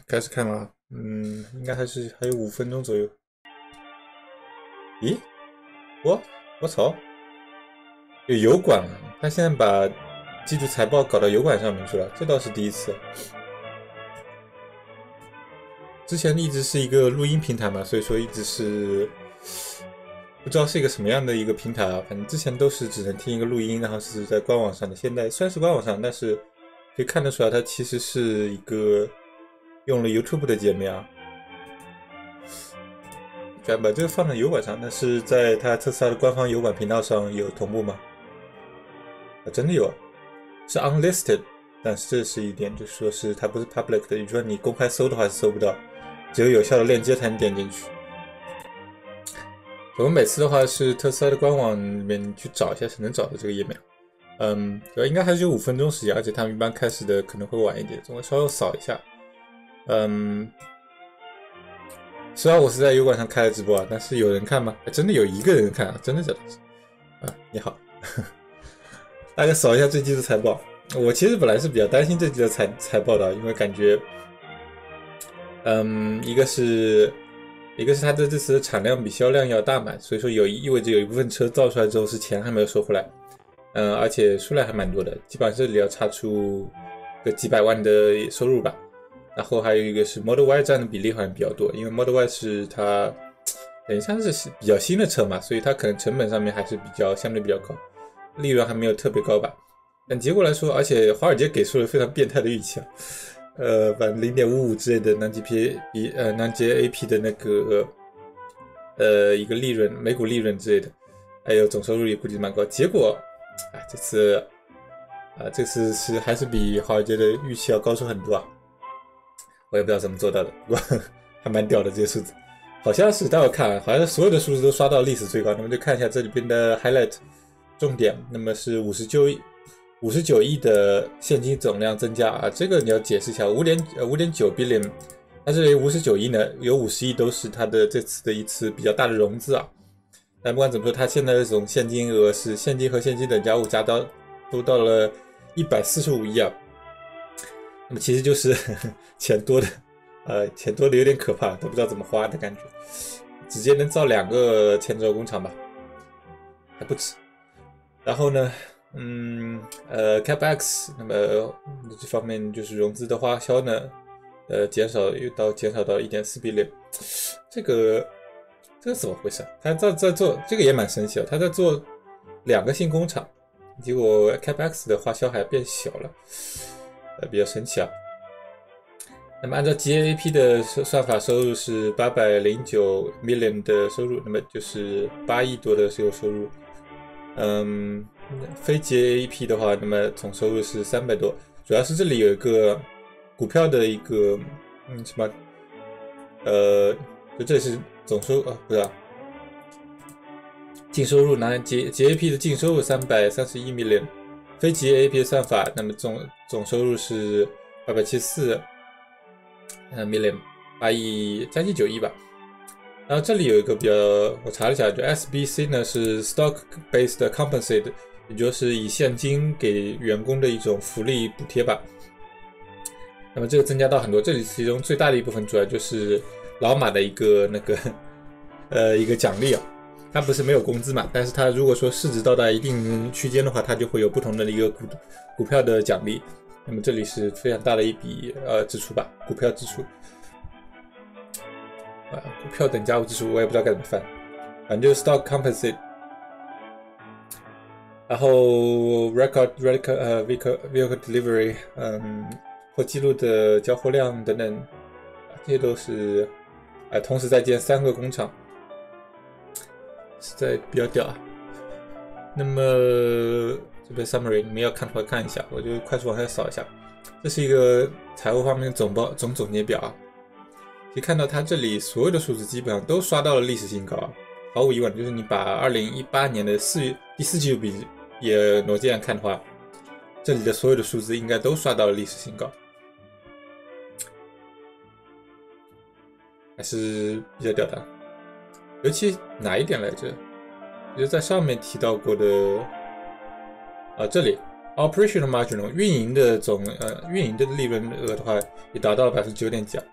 开始看了，应该还有5分钟左右。咦，我操，有油管了！他现在把季度财报搞到油管上面去了，这倒是第一次。之前一直是一个录音平台嘛，所以说一直是不知道是一个什么样的一个平台啊。反正之前都是只能听一个录音，然后是在官网上的。现在虽然是官网上，但是可以看得出来，它其实是一个用了 YouTube 的界面啊。敢把这个放在油管上，但是在它特斯拉的官方油管频道上有同步吗？啊，真的有，是 unlisted， 但是这是一点，就是说是它不是 public 的，也就是说你公开搜的话是搜不到，只有有效的链接才能点进去。我们每次的话是特斯拉的官网里面去找一下才能找到这个页面。主要应该还是有5分钟时间，而且他们一般开始的可能会晚一点，总会稍微扫一下。虽然我是在油管上开了直播啊，但是有人看吗？真的有一个人看啊，真的假的？啊，你好，大家扫一下这季度财报。我其实本来是比较担心这季度财报的，因为感觉，一个是它的这次的产量比销量要大嘛，所以说意味着有一部分车造出来之后是钱还没有收回来，而且数量还蛮多的，基本上这里要差出个几百万的收入吧。然后还有一个是 Model Y 占的比例好像比较多，因为 Model Y 是它等于像是比较新的车嘛，所以它可能成本上面还是相对比较高，利润还没有特别高吧。但结果来说，而且华尔街给出了非常变态的预期啊，把0.55之类的non-GAAP 的那个一个利润每股利润之类的，还有总收入也估计蛮高。结果这次是还是比华尔街的预期要高出很多啊。我也不知道怎么做到的，不过还蛮屌的这些数字，好像是待会看，好像所有的数字都刷到历史最高。那么就看一下这里边的 highlight 重点，那么是59亿的现金总量增加啊，这个你要解释一下，5.9 billion， 它这里59亿呢，有50亿都是它的这次的一次比较大的融资啊。但不管怎么说，它现在的这种现金额是现金和现金等价物加都到了145亿啊。那么其实就是钱多的有点可怕，都不知道怎么花的感觉，直接能造2个前轴工厂吧，还不止。然后呢，CapEx， 那么这方面就是融资的花销呢，减少到 1.4 billion， 这个怎么回事？他在做这个也蛮神奇的，他在做2个新工厂，结果 CapEx 的花销还变小了。比较神奇啊。那么按照 GAAP 的算法，收入是809 million 的收入，那么就是8亿多的收入。非 GAAP 的话，那么总收入是300多。主要是这里有一个股票的一个就这是总收不是净收入，拿 GAAP 的净收入331 million。非 GAAP 的算法，那么总收入是874 million， 8亿将近9亿吧。然后这里有一个我查了一下，就 SBC 呢是 Stock Based Compensate， 也就是以现金给员工的一种福利补贴吧。那么这个增加到很多，这里其中最大的一部分主要就是老马的一个一个奖励啊。它不是没有工资嘛，但是它如果说市值到达一定区间的话，它就会有不同的一个股票的奖励。那么这里是非常大的一笔支出吧，股票支出。股票等价物支出我也不知道该怎么翻，反正就是 stock compensate。然后 vehicle delivery， 破纪录的交货量等等，这些都是同时在建3个工厂。实在比较屌啊。那么这边 summary 你们要看的话看一下，我就快速往下扫一下。这是一个财务方面的总结表啊，可以看到它这里所有的数字基本上都刷到了历史新高啊，毫无疑问，就是你把2018年的第4季度比也挪进来看的话，这里的所有的数字应该都刷到了历史新高，还是比较屌的。尤其哪一点来着？就是在上面提到过的这里 operational margin 运营的运营的利润额的话，也达到了9.几啊。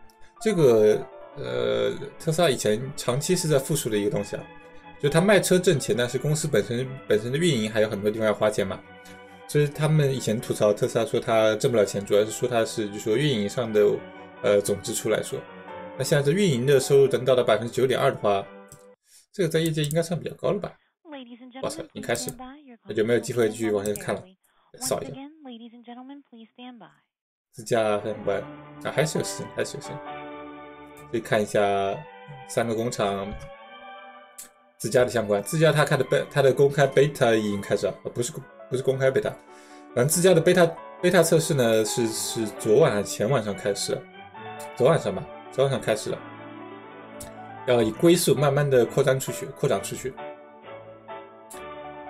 这个特斯拉以前长期是在负数的一个东西啊，就它卖车挣钱，但是公司本身的运营还有很多地方要花钱嘛。所以他们以前吐槽特斯拉说它挣不了钱，主要是说它是就说运营上的总支出来说。那现在这运营的收入能到了9.2%的话，这个在业界应该算比较高了吧？哇塞，已经开始了，那就没有机会继续往下看了。扫一下，自驾相关啊，还是有时间，还是有时间。可以看一下3个工厂自驾的相关，自驾它的公开 beta 已经开始了，不是公开 beta， 反正自驾的 beta 测试呢是昨晚还是前晚上开始了，昨晚上开始了，要以龟速慢慢的扩展出去。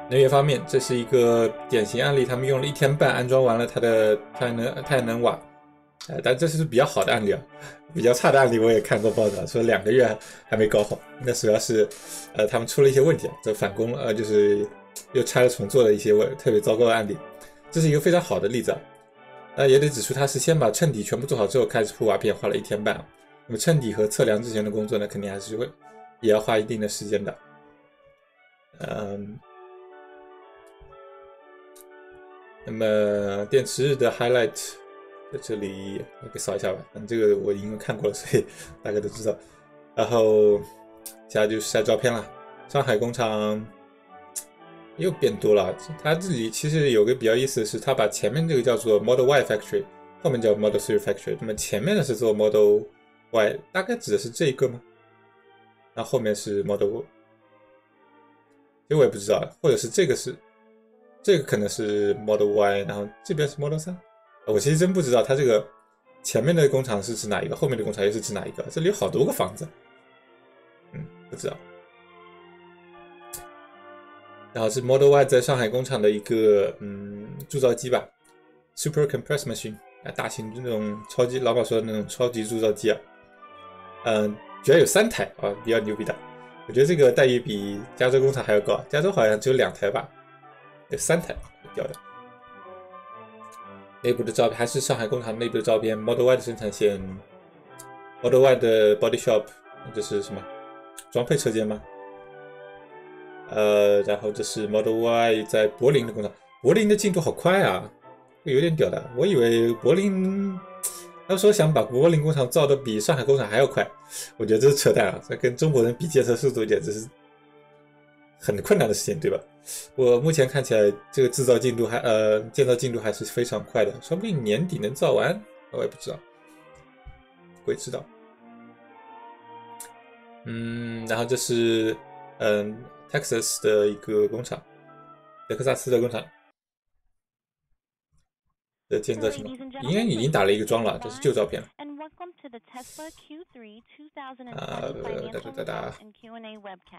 能源方面，这是一个典型案例，他们用了1天半安装完了它的太阳能瓦，但这是比较好的案例啊，比较差的案例我也看过报道，说2个月还没搞好，那主要是他们出了一些问题啊，这返工就是又拆了重做了一些特别糟糕的案例，这是一个非常好的例子啊。也得指出，他是先把衬底全部做好之后开始铺瓦片，花了1天半。那么衬底和测量之前的工作呢，肯定还是也要花一定的时间的。那么电池日的 highlight 在这里我给扫一下吧，这个我已经看过了，所以大概都知道。然后接下来就是晒照片了，上海工厂又变多了。它这里其实有个比较意思的是，它把前面这个叫做 Model Y Factory， 后面叫 Model 3 Factory， 那么前面的是做 Model Y， 大概指的是这一个吗？那后面是 Model Y， 这我也不知道，或者是这个可能是 Model Y， 然后这边是 Model 3。我其实真不知道它这个前面的工厂是指哪一个，后面的工厂又是指哪一个。这里有好多个房子，不知道。然后是 Model Y 在上海工厂的一个铸造机吧 ，Super Compressed Machine， 大型那种超级老板说的那种超级铸造机啊，居然有3台啊，比较牛逼的。我觉得这个待遇比加州工厂还要高，加州好像只有2台吧。有3台，屌的。内部的照片还是上海工厂内部的照片 ，Model Y 的生产线 ，Model Y 的 Body Shop， 这是什么？装配车间吗？然后这是 Model Y 在柏林的工厂，柏林的进度好快啊，有点屌的。我以为柏林，他说想把柏林工厂造的比上海工厂还要快，我觉得这是扯淡啊！这跟中国人比建设速度简直是很困难的事情，对吧？我目前看起来，这个建造进度还是非常快的，说不定年底能造完，我也不知道，鬼知道。然后这是Texas 的一个工厂，德克萨斯的工厂的建造情况，应该已经打了一个桩了，这是旧照片了。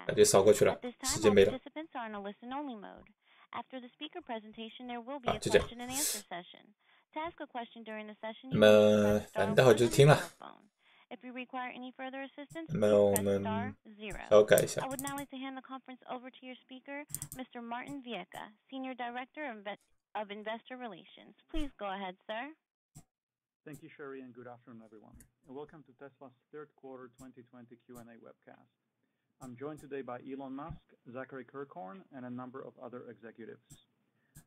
感觉扫过去了，时间没了。就这样。那么反正待会儿就听了。那么我们稍改一下。of Investor Relations. Please go ahead, sir. Thank you, Sherry, and good afternoon, everyone. And welcome to Tesla's third quarter 2020 Q&A webcast. I'm joined today by Elon Musk, Zachary Kirkhorn, and a number of other executives.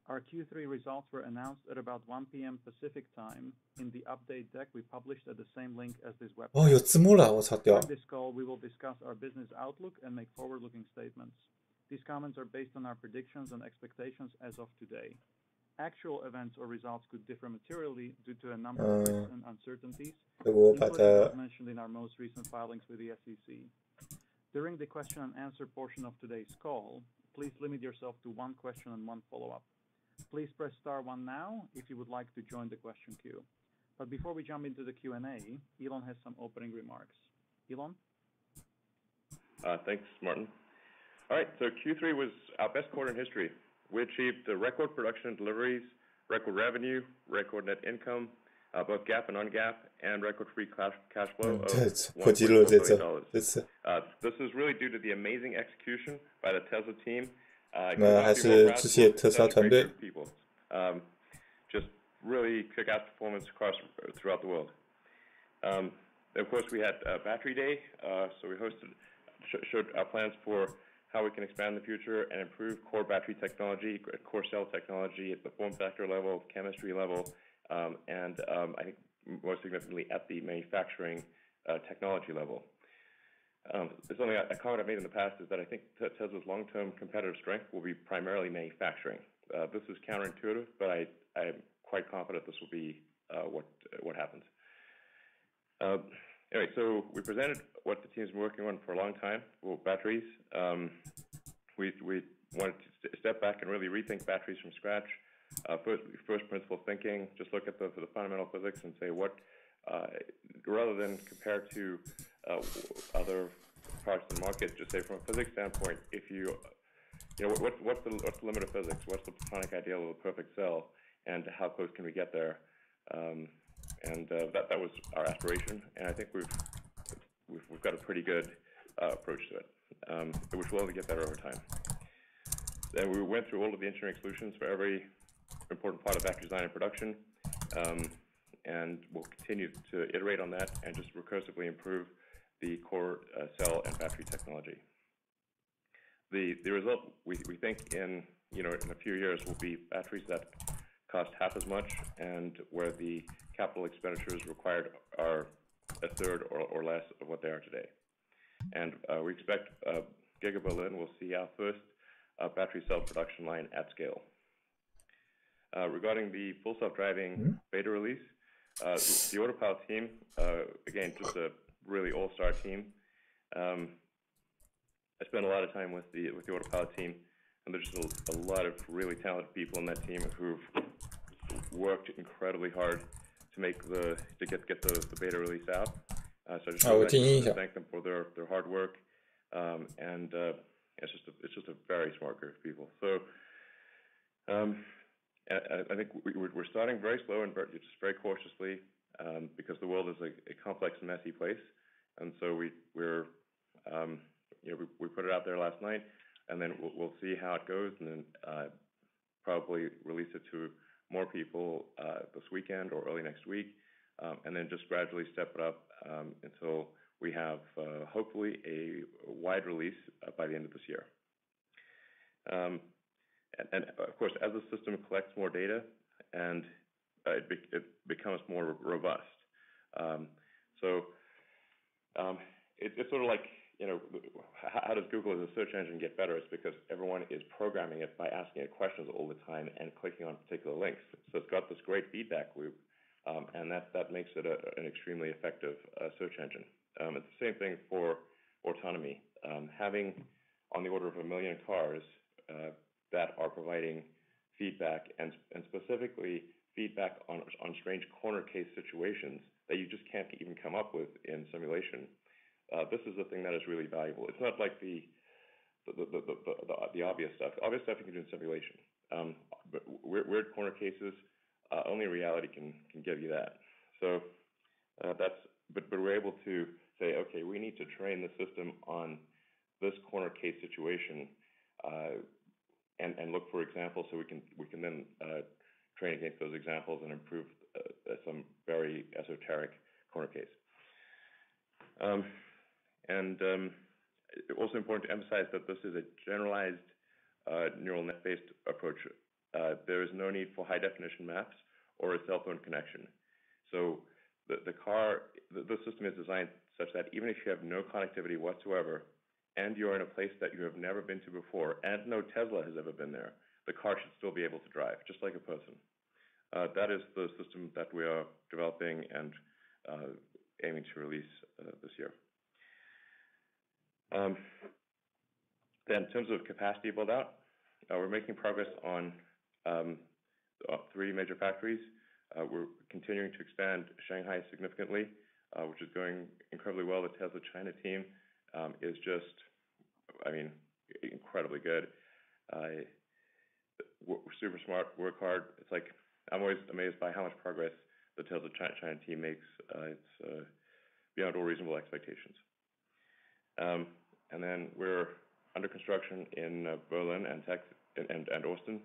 Our Q3 results were announced at about 1 p.m. Pacific time in the update deck we published at the same link as this webcast. 哦，有字幕了，我操屌！ In this call, we will discuss our business outlook and make forward-looking statements. These comments are based on our predictions and expectations as of today. Actual events or results could differ materially due to a number of risks and uncertainties, including those mentioned in our most recent filings with the SEC. During the question and answer portion of today's call, please limit yourself to 1 question and 1 follow-up. Please press star 1 now if you would like to join the question queue. But before we jump into the Q&A, Elon has some opening remarks. Elon? Thanks, Martin. All right, so Q3 was our best quarter in history. We achieved the record production and deliveries, record revenue, record net income, both GAAP and non-GAAP, and record free cash flow of $1.4 billion. This is really due to the amazing execution by the Tesla team. 那还是致谢特斯拉团队。really kick ass performance throughout the world. Of course, we had Battery Day, so we showed our plans for how we can expand in the future and improve core battery technology, core cell technology at the form factor level, chemistry level, and I think most significantly at the manufacturing technology level. Something a comment I've made in the past is that I think Tesla's long-term competitive strength will be primarily manufacturing. This is counterintuitive, but I'm quite confident this will be what happens. Anyway, so we presented what the team's been working on for a long time, well, batteries. We wanted to step back and really rethink batteries from scratch. First principle thinking, just look at the fundamental physics and say what, rather than compare to other products in the market, just say from a physics standpoint, if you know, what's the limit of physics? What's the platonic ideal of a perfect cell, and how close can we get there? That was our aspiration, and I think we've got a pretty good approach to it, which will only get better over time. Then we went through all of the engineering solutions for every important part of battery design and production, and we'll continue to iterate on that and just recursively improve the core cell and battery technology. The result we think in a few years will be batteries that cost half as much, and where the capital expenditures required are a third or less of what they are today. And we expect Giga Berlin will see our first battery cell production line at scale. Regarding the full self-driving beta release, the Autopilot team, again, just a really all-star team. I spent a lot of time with the Autopilot team, and there's just a lot of really talented people in that team who've worked incredibly hard to get the beta release out. So I just want to thank them for their hard work, and it's just a very smart group of people. So I think we're starting very slow and just very cautiously, because the world is a complex and messy place, and so we put it out there last night, and then we'll see how it goes, and then probably release it to more people this weekend or early next week, and then just gradually step it up until we have hopefully a wide release by the end of this year. And of course, as the system collects more data and it becomes more robust. It's sort of like, how does Google as a search engine get better? It's because everyone is programming it by asking it questions all the time and clicking on particular links. So it's got this great feedback loop, and that makes it an extremely effective search engine. It's the same thing for autonomy. Having on the order of 1 million cars that are providing feedback, and specifically feedback on strange corner case situations that you just can't even come up with in simulation. This is the thing that is really valuable. It's not like the obvious stuff. Obvious stuff you can do in simulation. But weird corner cases, only reality can give you that. So but we're able to say, okay, we need to train the system on this corner case situation, and look for examples, so we can then train against those examples and improve some very esoteric corner case. Also important to emphasize that this is a generalized neural net-based approach. There is no need for high-definition maps or a cell phone connection. So the system is designed such that even if you have no connectivity whatsoever, and you're in a place that you have never been to before, and no Tesla has ever been there, the car should still be able to drive, just like a person. That is the system that we are developing and aiming to release this year. Then in terms of capacity build out, we're making progress on 3 major factories. We're continuing to expand Shanghai significantly, which is going incredibly well. The Tesla China team is just, incredibly good. Super smart, work hard. It's like, I'm always amazed by how much progress the Tesla China team makes. It's beyond all reasonable expectations. And then we're under construction in Berlin and Austin.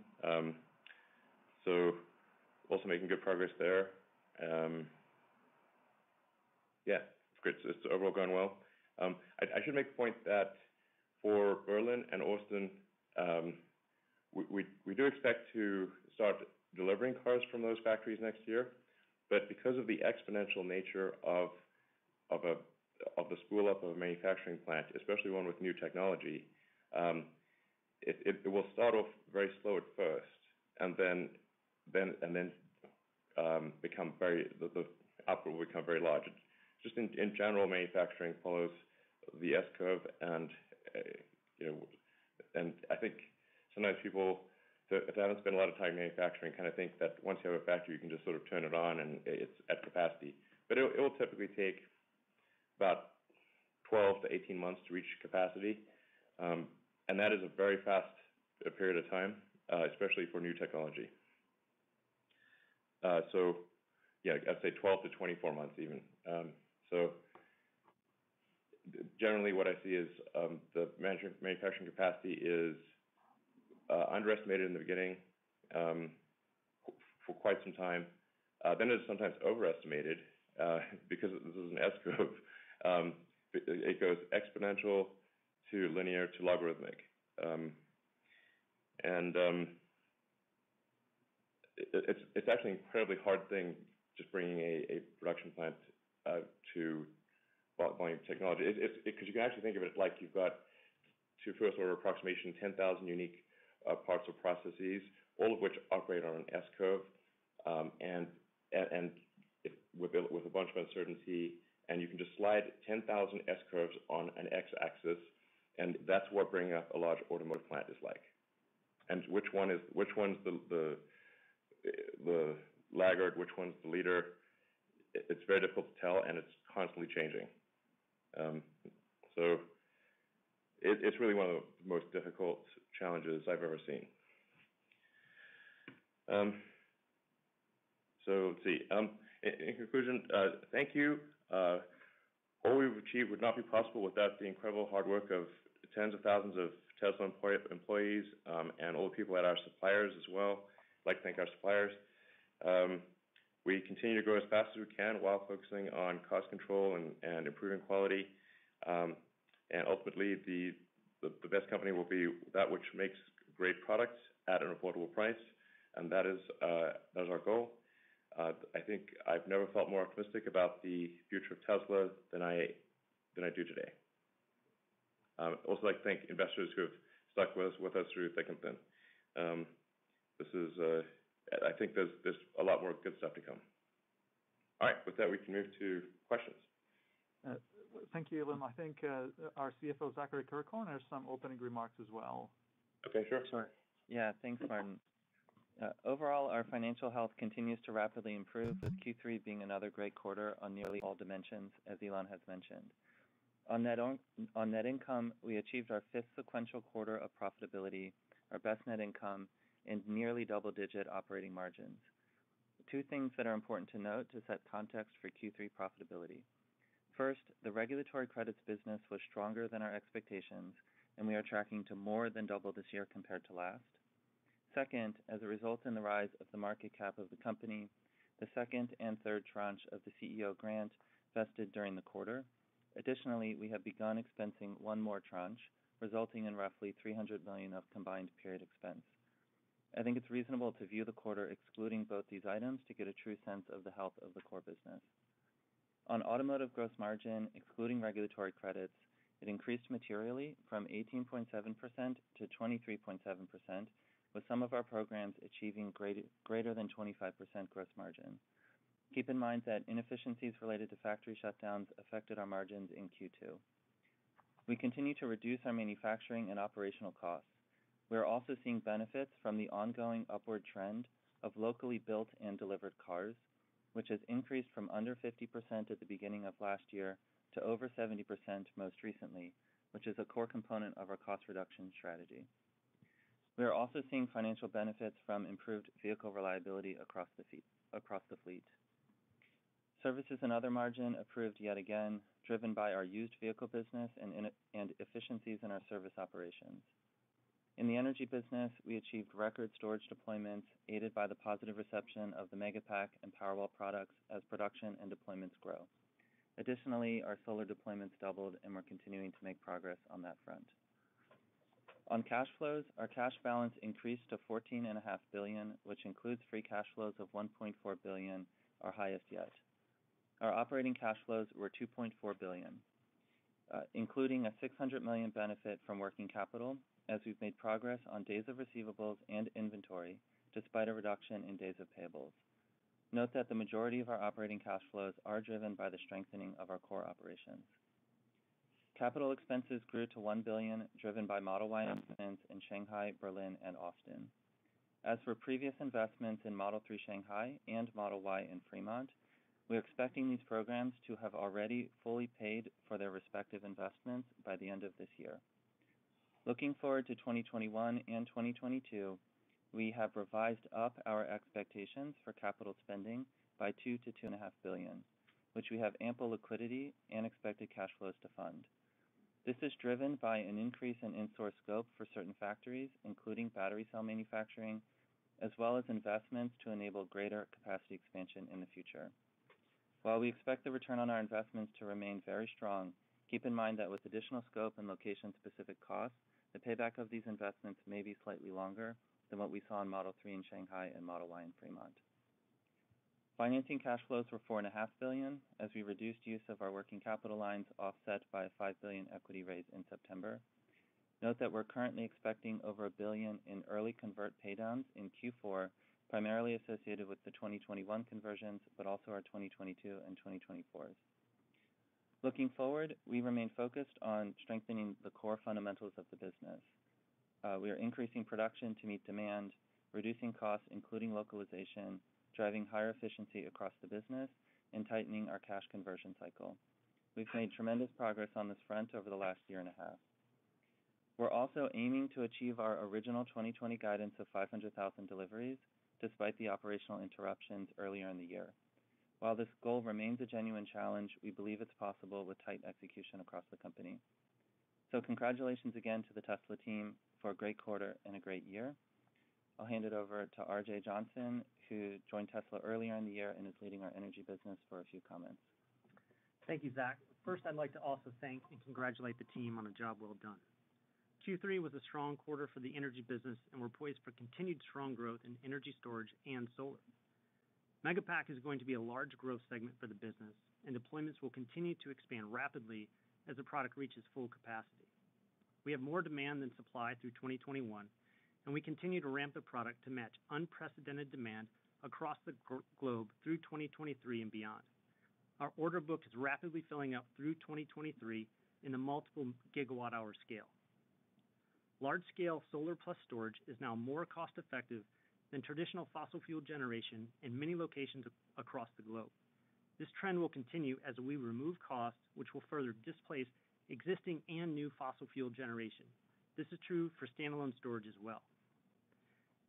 So also making good progress there. Yeah, it's great. It's overall going well. I should make the point that for Berlin and Austin, we do expect to start delivering cars from those factories next year, but because of the exponential nature of the spool up of a manufacturing plant, especially one with new technology, it will start off very slow at first, and then become the output will become very large. Just in general, manufacturing follows the S curve, and and I think sometimes people that haven't spent a lot of time manufacturing kind of think that once you have a factory, you can just sort of turn it on and it's at capacity. But it will typically take about 12 to 18 months to reach capacity, and that is a very fast period of time, especially for new technology. So, yeah, I'd say 12 to 24 months even. So generally what I see is the manufacturing capacity is underestimated in the beginning for quite some time. Then it's sometimes overestimated because this is an S-curve. It goes exponential to linear to logarithmic. It's actually an incredibly hard thing just bringing a production plant to volume technology. Because you can actually think of it like you've got, to first order approximation, 10,000 unique parts or processes, all of which operate on an S-curve, and with a bunch of uncertainty, and you can just slide 10,000 S-curves on an X-axis, and that's what bringing up a large automotive plant is like. And which one's the laggard, which one's the leader? It's very difficult to tell, and it's constantly changing. So it's really one of the most difficult challenges I've ever seen. So let's see. In conclusion, thank you. All we've achieved would not be possible without the incredible hard work of tens of thousands of Tesla employees and all the people at our suppliers as well. I'd like to thank our suppliers. We continue to grow as fast as we can while focusing on cost control and improving quality. And ultimately, the best company will be that which makes great products at an affordable price, and that is our goal. I think I've never felt more optimistic about the future of Tesla than I do today. I'd also like to thank investors who have stuck with us through thick and thin. I think there's a lot more good stuff to come. All right, with that, we can move to questions. Thank you, Elon. I think our CFO, Zachary Kirkhorn, has some opening remarks as well. Okay, sure. Sure. Yeah, thanks, Martin. Overall, our financial health continues to rapidly improve, with Q3 being another great quarter on nearly all dimensions, as Elon has mentioned. On net income, we achieved our fifth sequential quarter of profitability, our best net income, and nearly double-digit operating margins. Two things that are important to note to set context for Q3 profitability. First, the regulatory credits business was stronger than our expectations, and we are tracking to more than double this year compared to last. Second, as a result in the rise of the market cap of the company, the second and third tranche of the CEO grant vested during the quarter. Additionally, we have begun expensing one more tranche, resulting in roughly $300 million of combined period expense. I think it's reasonable to view the quarter excluding both these items to get a true sense of the health of the core business. On automotive gross margin, excluding regulatory credits, it increased materially from 18.7% to 23.7%, with some of our programs achieving greater than 25% gross margin. Keep in mind that inefficiencies related to factory shutdowns affected our margins in Q2. We continue to reduce our manufacturing and operational costs. We are also seeing benefits from the ongoing upward trend of locally built and delivered cars, which has increased from under 50% at the beginning of last year to over 70% most recently, which is a core component of our cost reduction strategy. We are also seeing financial benefits from improved vehicle reliability across the fleet. Services and other margin improved yet again, driven by our used vehicle business and efficiencies in our service operations. In the energy business, we achieved record storage deployments aided by the positive reception of the Megapack and Powerwall products as production and deployments grow. Additionally, our solar deployments doubled and we're continuing to make progress on that front. On cash flows, our cash balance increased to $14.5 billion, which includes free cash flows of $1.4 billion, our highest yet. Our operating cash flows were $2.4 billion, including a $600 million benefit from working capital, as we've made progress on days of receivables and inventory, despite a reduction in days of payables. Note that the majority of our operating cash flows are driven by the strengthening of our core operations. Capital expenses grew to $1 billion, driven by Model Y investments in Shanghai, Berlin, and Austin. As for previous investments in Model 3 Shanghai and Model Y in Fremont, we're expecting these programs to have already fully paid for their respective investments by the end of this year. Looking forward to 2021 and 2022, we have revised up our expectations for capital spending by $2 to $2.5 billion, which we have ample liquidity and expected cash flows to fund. This is driven by an increase in in-source scope for certain factories, including battery cell manufacturing, as well as investments to enable greater capacity expansion in the future. While we expect the return on our investments to remain very strong, keep in mind that with additional scope and location-specific costs, the payback of these investments may be slightly longer than what we saw in Model 3 in Shanghai and Model Y in Fremont. Financing cash flows were $4.5 billion, as we reduced use of our working capital lines, offset by a $5 billion equity raise in September. Note that we're currently expecting over $1 billion in early convert paydowns in Q4, primarily associated with the 2021 conversions, but also our 2022 and 2024s. Looking forward, we remain focused on strengthening the core fundamentals of the business. We are increasing production to meet demand, reducing costs, including localization, driving higher efficiency across the business, and tightening our cash conversion cycle. We've made tremendous progress on this front over the last year and a half. We're also aiming to achieve our original 2020 guidance of 500,000 deliveries, despite the operational interruptions earlier in the year. While this goal remains a genuine challenge, we believe it's possible with tight execution across the company. So congratulations again to the Tesla team for a great quarter and a great year. I'll hand it over to RJ Johnson, who joined Tesla earlier in the year and is leading our energy business, for a few comments. Thank you, Zach. First, I'd like to also thank and congratulate the team on a job well done. Q3 was a strong quarter for the energy business, and we're poised for continued strong growth in energy storage and solar. Megapack is going to be a large growth segment for the business, and deployments will continue to expand rapidly as the product reaches full capacity. We have more demand than supply through 2021, and we continue to ramp the product to match unprecedented demand across the globe through 2023 and beyond. Our order book is rapidly filling up through 2023 in the multiple gigawatt-hour scale. Large-scale solar plus storage is now more cost-effective than traditional fossil fuel generation in many locations across the globe. This trend will continue as we remove costs, which will further displace existing and new fossil fuel generation. This is true for standalone storage as well.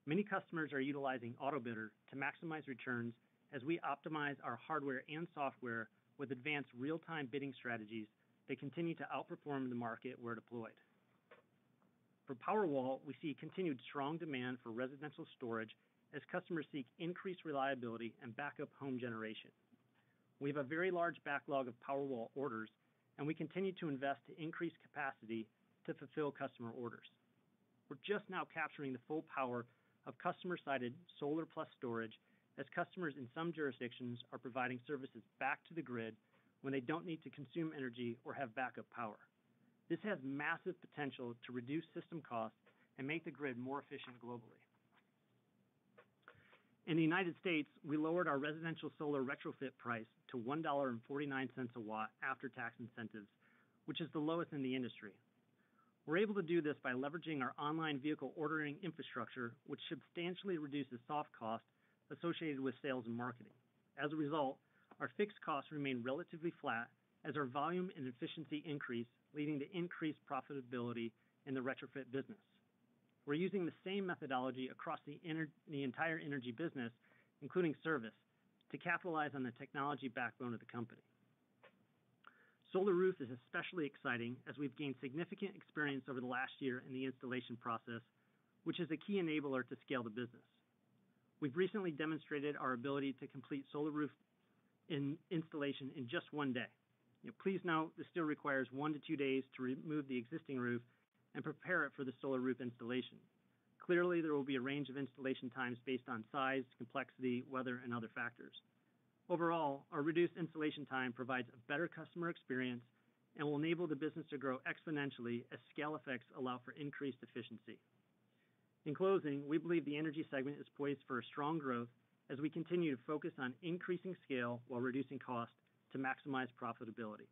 Many customers are utilizing AutoBidder to maximize returns as we optimize our hardware and software with advanced real-time bidding strategies that continue to outperform the market where deployed. For Powerwall, we see continued strong demand for residential storage as customers seek increased reliability and backup home generation. We have a very large backlog of Powerwall orders, and we continue to invest to increase capacity to fulfill customer orders. We're just now capturing the full power of customer-sided solar plus storage as customers in some jurisdictions are providing services back to the grid when they don't need to consume energy or have backup power. This has massive potential to reduce system costs and make the grid more efficient globally. In the United States, we lowered our residential solar retrofit price to $1.49 a watt after tax incentives, which is the lowest in the industry. We're able to do this by leveraging our online vehicle ordering infrastructure, which substantially reduces soft costs associated with sales and marketing. As a result, our fixed costs remain relatively flat as our volume and efficiency increase, leading to increased profitability in the retrofit business. We're using the same methodology across the entire energy business, including service, to capitalize on the technology backbone of the company. Solar Roof is especially exciting as we've gained significant experience over the last year in the installation process, which is a key enabler to scale the business. We've recently demonstrated our ability to complete Solar Roof installation in just one day. Please note this still requires 1 to 2 days to remove the existing roof and prepare it for the Solar Roof installation. Clearly, there will be a range of installation times based on size, complexity, weather, and other factors. Overall, our reduced installation time provides a better customer experience and will enable the business to grow exponentially as scale effects allow for increased efficiency. In closing, we believe the energy segment is poised for a strong growth as we continue to focus on increasing scale while reducing cost to maximize profitability.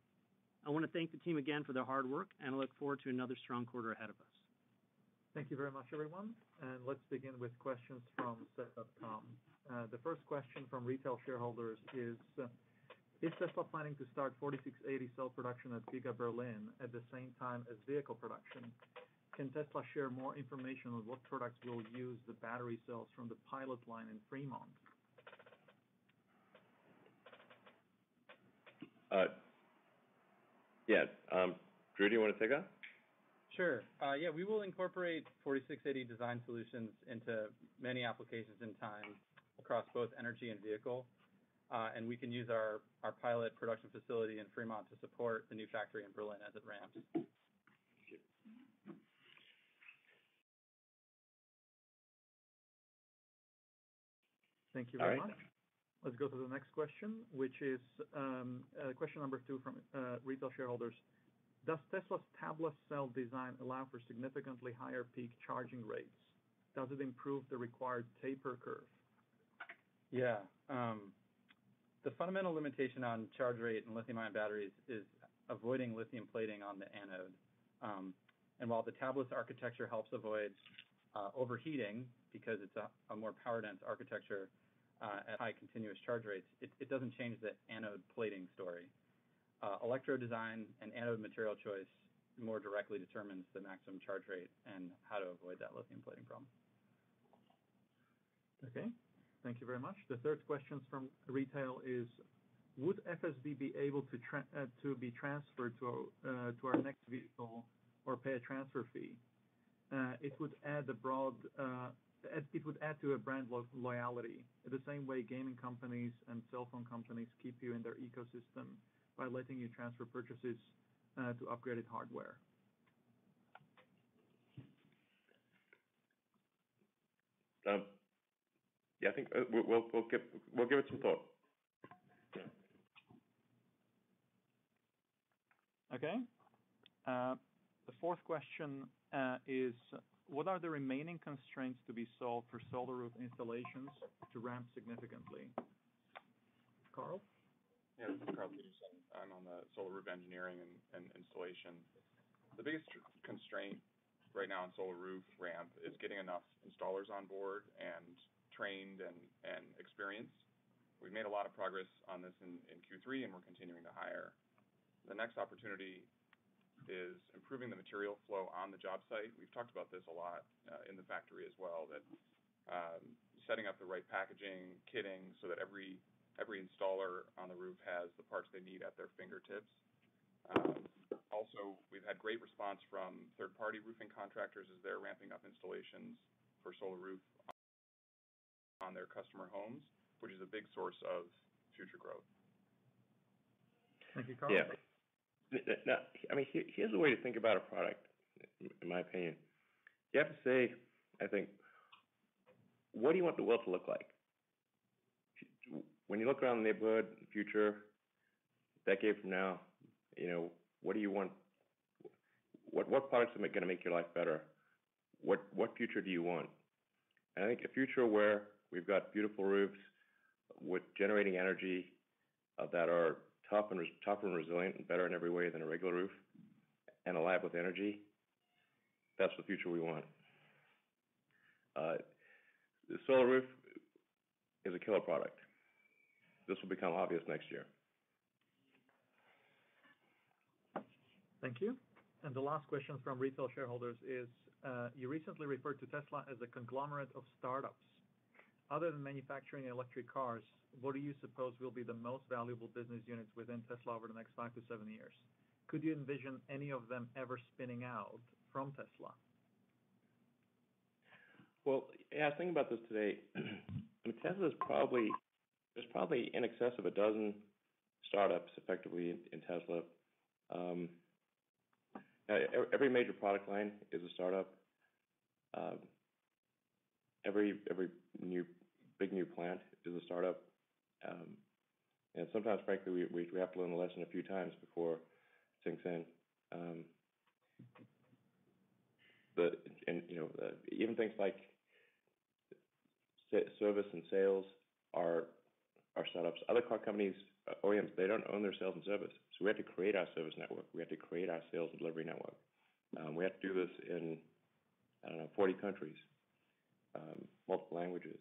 I want to thank the team again for their hard work, and I look forward to another strong quarter ahead of us. Thank you very much, everyone. And let's begin with questions from Set.com. The first question from retail shareholders is Tesla planning to start 4680 cell production at Giga Berlin at the same time as vehicle production? Can Tesla share more information on what products will use the battery cells from the pilot line in Fremont? Drew, do you want to take that? Sure. We will incorporate 4680 design solutions into many applications in time across both energy and vehicle. And we can use our pilot production facility in Fremont to support the new factory in Berlin as it ramps. Thank you very much. Let's go to the next question, which is question number 2 from retail shareholders. Does Tesla's tabless cell design allow for significantly higher peak charging rates? Does it improve the required taper curve? Yeah. The fundamental limitation on charge rate in lithium-ion batteries is avoiding lithium plating on the anode. And while the tabless architecture helps avoid overheating because it's a more power-dense architecture at high continuous charge rates, it doesn't change the anode plating story. Electrode design and anode material choice more directly determines the maximum charge rate and how to avoid that lithium plating problem. Okay, thank you very much. The third question from retail is, would FSD be able to be transferred to our next vehicle or pay a transfer fee? It would add to a brand loyalty, the same way gaming companies and cell phone companies keep you in their ecosystem by letting you transfer purchases to upgraded hardware. I think we'll give it some thought. Okay. The fourth question is, what are the remaining constraints to be solved for Solar Roof installations to ramp significantly? Carl? Yeah, this is Carl Peterson. I'm on the Solar Roof engineering and installation. The biggest constraint right now in Solar Roof ramp is getting enough installers on board and trained and experienced. We've made a lot of progress on this in Q3, and we're continuing to hire. The next opportunity is improving the material flow on the job site. We've talked about this a lot in the factory as well, that setting up the right packaging, kitting, so that every installer on the roof has the parts they need at their fingertips. Also, we've had great response from third-party roofing contractors as they're ramping up installations for Solar Roof on their customer homes, which is a big source of future growth. Thank you, Carl. Yeah. Now, I mean, here's a way to think about a product, in my opinion. You have to say, I think, what do you want the world to look like? When you look around the neighborhood, future, decade from now, what do you want? What products are going to make your life better? What future do you want? And I think a future where we've got beautiful roofs with generating energy that are tough and resilient and better in every way than a regular roof, and alive with energy, that's the future we want. The Solar Roof is a killer product. This will become obvious next year. Thank you. And the last question from retail shareholders is, you recently referred to Tesla as a conglomerate of startups. Other than manufacturing electric cars, what do you suppose will be the most valuable business units within Tesla over the next 5 to 7 years? Could you envision any of them ever spinning out from Tesla? Well, yeah, I was thinking about this today. I mean, there's probably in excess of a dozen startups effectively in Tesla. Every major product line is a startup. Every big new plant is a startup. And sometimes, frankly, we have to learn the lesson a few times before it sinks in. Even things like service and sales are startups. Other car companies, OEMs, they don't own their sales and service. So we have to create our service network. We have to create our sales and delivery network. We have to do this in, 40 countries, multiple languages.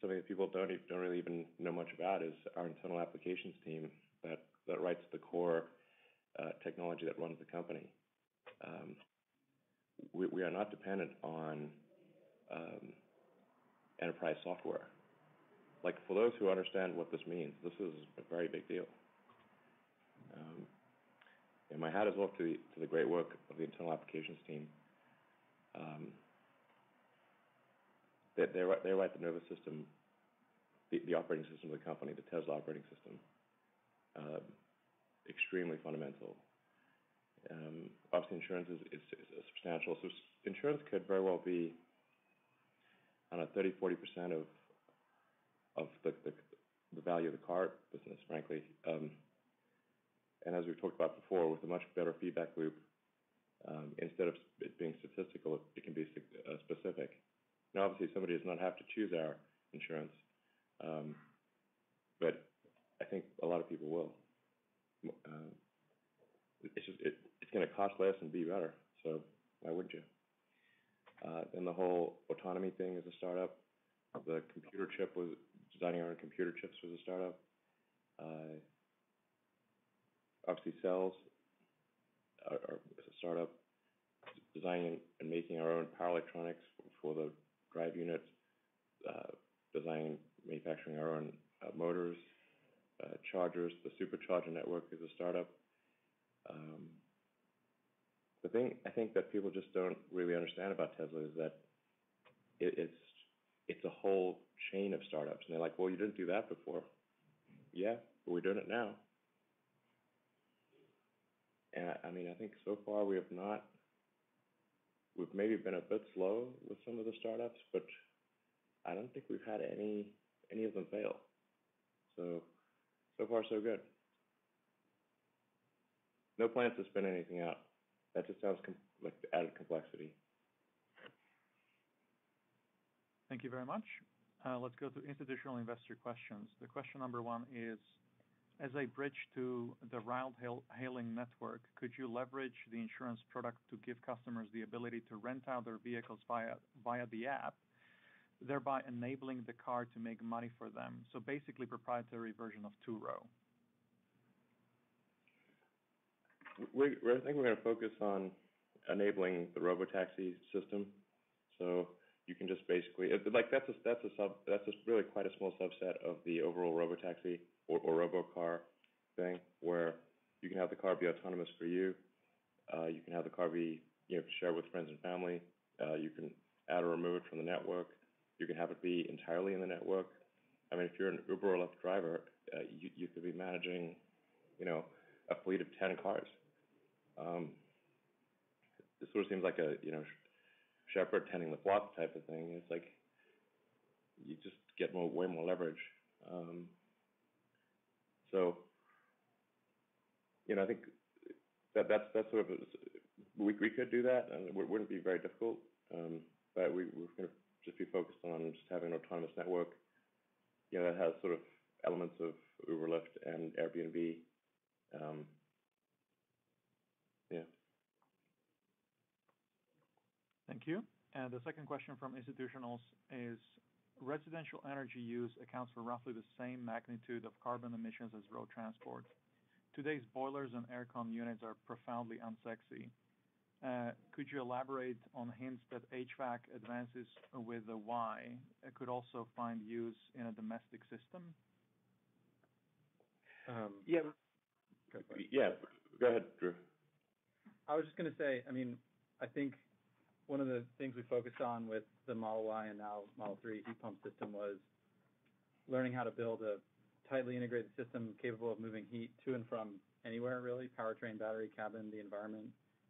Something that people don't really even know much about is our internal applications team that writes the core technology that runs the company. We are not dependent on enterprise software. Like, for those who understand what this means, this is a very big deal. And my hat is off to the great work of the internal applications team. They write the nervous system, the operating system of the company, the Tesla operating system. Extremely fundamental. Obviously, insurance is substantial. So insurance could very well be, 30-40% of the value of the car business, frankly. And as we've talked about before, with a much better feedback loop, instead of it being statistical, it can be specific. Now, obviously, somebody does not have to choose our insurance, but I think a lot of people will. It's going to cost less and be better, so why wouldn't you? Then the whole autonomy thing is a startup. The computer chip designing our own computer chips was a startup. Obviously, cells are a startup. Designing and making our own power electronics for the drive units. Designing, manufacturing our own motors, chargers. The supercharger network is a startup. The thing I think that people just don't really understand about Tesla is that it's a whole chain of startups. And they're like, well, you didn't do that before. Yeah, but we're doing it now. And I think so far we've maybe been a bit slow with some of the startups, but I don't think we've had any of them fail. So far so good. No plans to spin anything out. That just sounds like added complexity. Thank you very much. Let's go to institutional investor questions. The question number one is, as a bridge to the ride-hailing network, could you leverage the insurance product to give customers the ability to rent out their vehicles via the app, thereby enabling the car to make money for them? So basically, proprietary version of Turo. I think we're going to focus on enabling the robotaxi system. So you can just basically that's really quite a small subset of the overall robotaxi or robocar thing, where you can have the car be autonomous for you. You can have the car be shared with friends and family. You can add or remove it from the network. You can have it be entirely in the network. I mean, if you're an Uber or Lyft driver, you could be managing, a fleet of 10 cars. This sort of seems like a shepherd tending the flock type of thing. It's like you just get way more leverage. So I think that's sort of we could do that, and it wouldn't be very difficult. But we're going to just be focused on just having an autonomous network, that has sort of elements of Uber, Lyft, and Airbnb. Yeah. Thank you. And the second question from institutionals is, residential energy use accounts for roughly the same magnitude of carbon emissions as road transport. Today's boilers and aircon units are profoundly unsexy. Could you elaborate on hints that HVAC advances with the Y could also find use in a domestic system? Yeah. Go ahead, Drew. I was just going to say, I mean, I think one of the things we focused on with the Model Y and now Model 3 heat pump system was learning how to build a tightly integrated system capable of moving heat to and from anywhere, really, powertrain, battery, cabin, the environment,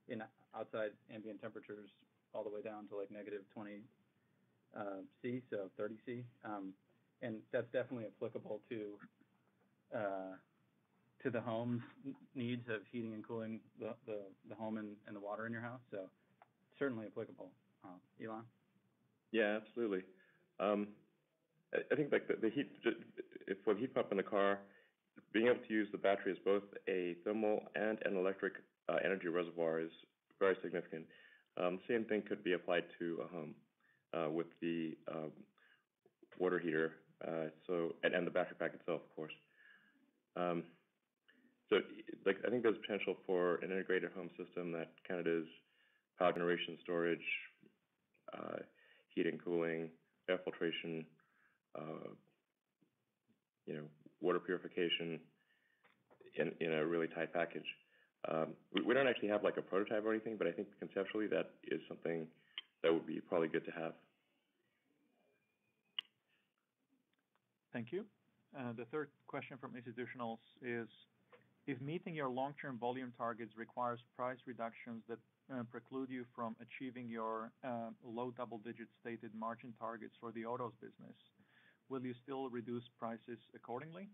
in outside ambient temperatures all the way down to like negative 20 C, so 30 C. And that's definitely applicable to the home's needs of heating and cooling the home and the water in your house. So certainly applicable. Elon? Yeah, absolutely. I think like the heat, for the heat pump in the car, being able to use the battery as both a thermal and an electric energy reservoir is very significant. Same thing could be applied to a home with the water heater, and the battery pack itself, of course. So, like, I think there's potential for an integrated home system that kind of does power generation, storage, heating, cooling, air filtration, water purification in a really tight package. We don't actually have like a prototype or anything, but I think conceptually that is something that would be probably good to have. Thank you. The third question from institutionals is, if meeting your long-term volume targets requires price reductions that preclude you from achieving your low double-digit stated margin targets for the autos business, will you still reduce prices accordingly?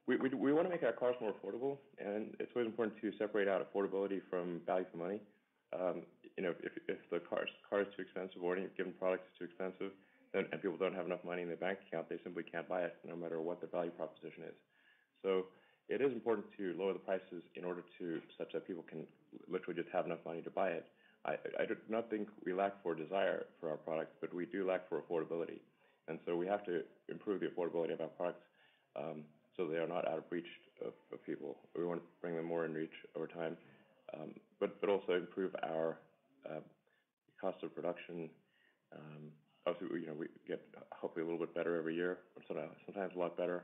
We want to make our cars more affordable, and it's always important to separate out affordability from value for money. If the car is too expensive or any given product is too expensive, and people don't have enough money in their bank account, they simply can't buy it, no matter what the value proposition is. So it is important to lower the prices in order to such that people can literally just have enough money to buy it. I do not think we lack for desire for our products, but we do lack for affordability. And so we have to improve the affordability of our products so they are not out of reach of people. We want to bring them more in reach over time, but also improve our cost of production. Obviously, we get hopefully a little bit better every year, or sometimes a lot better.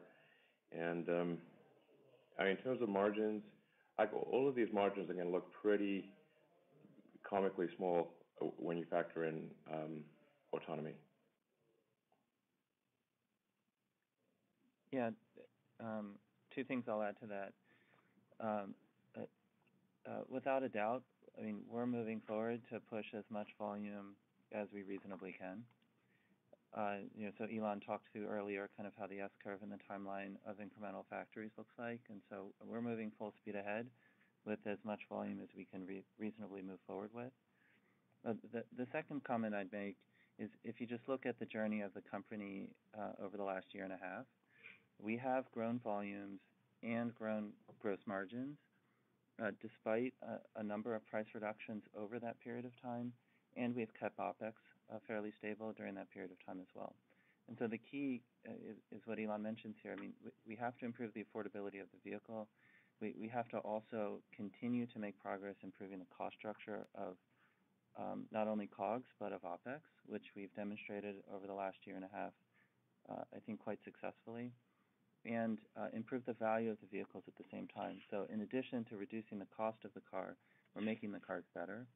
And in terms of margins, all of these margins are going to look pretty comically small when you factor in autonomy. Yeah, two things I'll add to that. Without a doubt, I mean, we're moving forward to push as much volume as we reasonably can. So Elon talked to earlier kind of how the S-curve and the timeline of incremental factories looks like, and so we're moving full speed ahead with as much volume as we can reasonably move forward with. The second comment I'd make is if you just look at the journey of the company over the last year and a half, we have grown volumes and grown gross margins despite a number of price reductions over that period of time, and we've kept OPEX fairly stable during that period of time as well. And so the key is what Elon mentions here. I mean, we have to improve the affordability of the vehicle. We have to also continue to make progress improving the cost structure of not only COGS, but of OPEX, which we've demonstrated over the last year and a half, I think quite successfully, and improve the value of the vehicles at the same time. So in addition to reducing the cost of the car, we're making the cars better.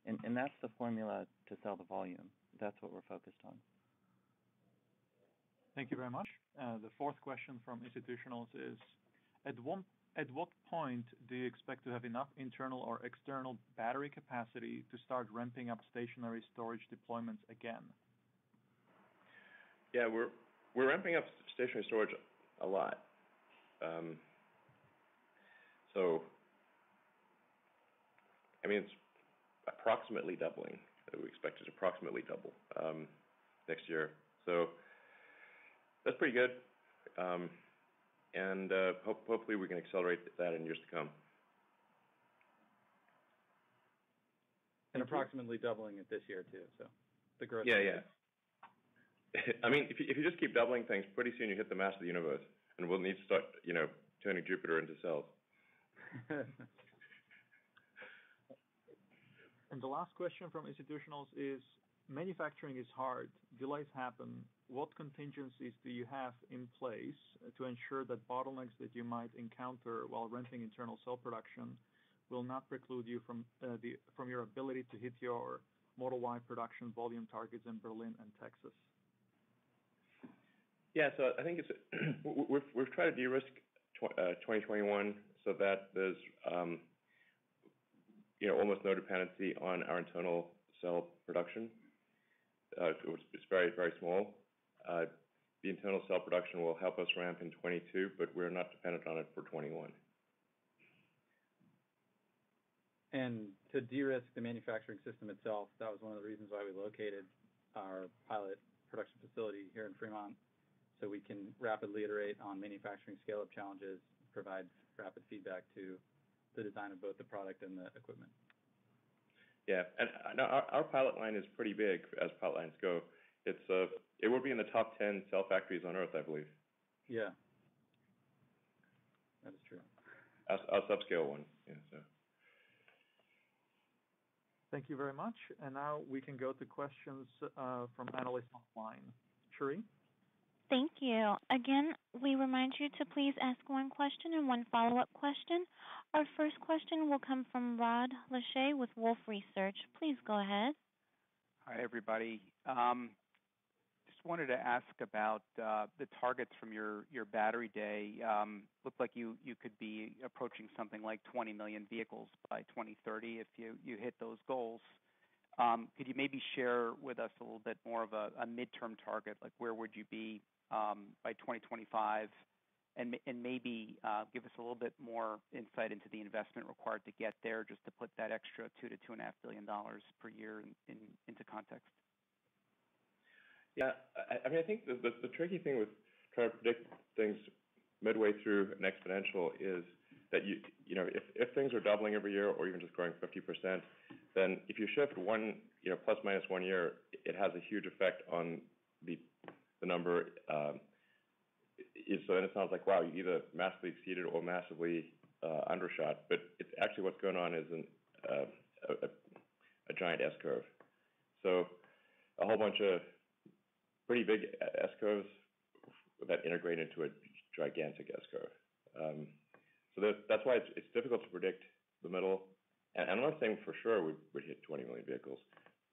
And that's the formula to sell the volume. That's what we're focused on. Thank you very much. The fourth question from institutionals is, at what point do you expect to have enough internal or external battery capacity to start ramping up stationary storage deployments again? Yeah, we're ramping up stationary storage a lot. So, I mean, it's approximately doubling. We expect it to approximately double next year. So that's pretty good. And hopefully we can accelerate that in years to come. And approximately doubling it this year too. So the growth. Yeah. I mean, if you just keep doubling things, pretty soon you hit the mass of the universe, and we'll need to start, turning Jupiter into cells. And the last question from institutionals is, manufacturing is hard, delays happen. What contingencies do you have in place to ensure that bottlenecks that you might encounter while ramping internal cell production will not preclude you from your ability to hit your Model Y production volume targets in Berlin and Texas? Yeah, so I think it's we've tried to de-risk 2021 so that there's almost no dependency on our internal cell production. It's very, very small. The internal cell production will help us ramp in 22, but we're not dependent on it for 21. And to de-risk the manufacturing system itself, that was one of the reasons why we located our pilot production facility here in Fremont, so we can rapidly iterate on manufacturing scale-up challenges, provide rapid feedback to the design of both the product and the equipment. Yeah, and our pilot line is pretty big as pilot lines go. It will be in the top 10 cell factories on Earth, I believe. Yeah, that is true. Our subscale one, yeah. So. Thank you very much. And now we can go to questions from analysts online. Shuri? Thank you. Again, we remind you to please ask one question and one follow-up question. Our first question will come from Rod Lachey with Wolfe Research. Please go ahead. Hi, everybody. Just wanted to ask about the targets from your battery day. Looked like you could be approaching something like 20 million vehicles by 2030 if you hit those goals. Could you maybe share with us a little bit more of a midterm target, like where would you be by 2025, and maybe give us a little bit more insight into the investment required to get there, just to put that extra $2 to $2.5 billion per year into context. Yeah, I mean, I think the tricky thing with trying to predict things midway through an exponential is that if things are doubling every year or even just growing 50%, then if you shift one, plus minus 1 year, it has a huge effect on the number. So then it sounds like, wow, you either massively exceeded or massively undershot. But it's actually what's going on is a giant S curve. So a whole bunch of pretty big S curves that integrate into a gigantic S curve. So that's why it's difficult to predict the middle. And I'm not saying for sure we'd hit 20 million vehicles,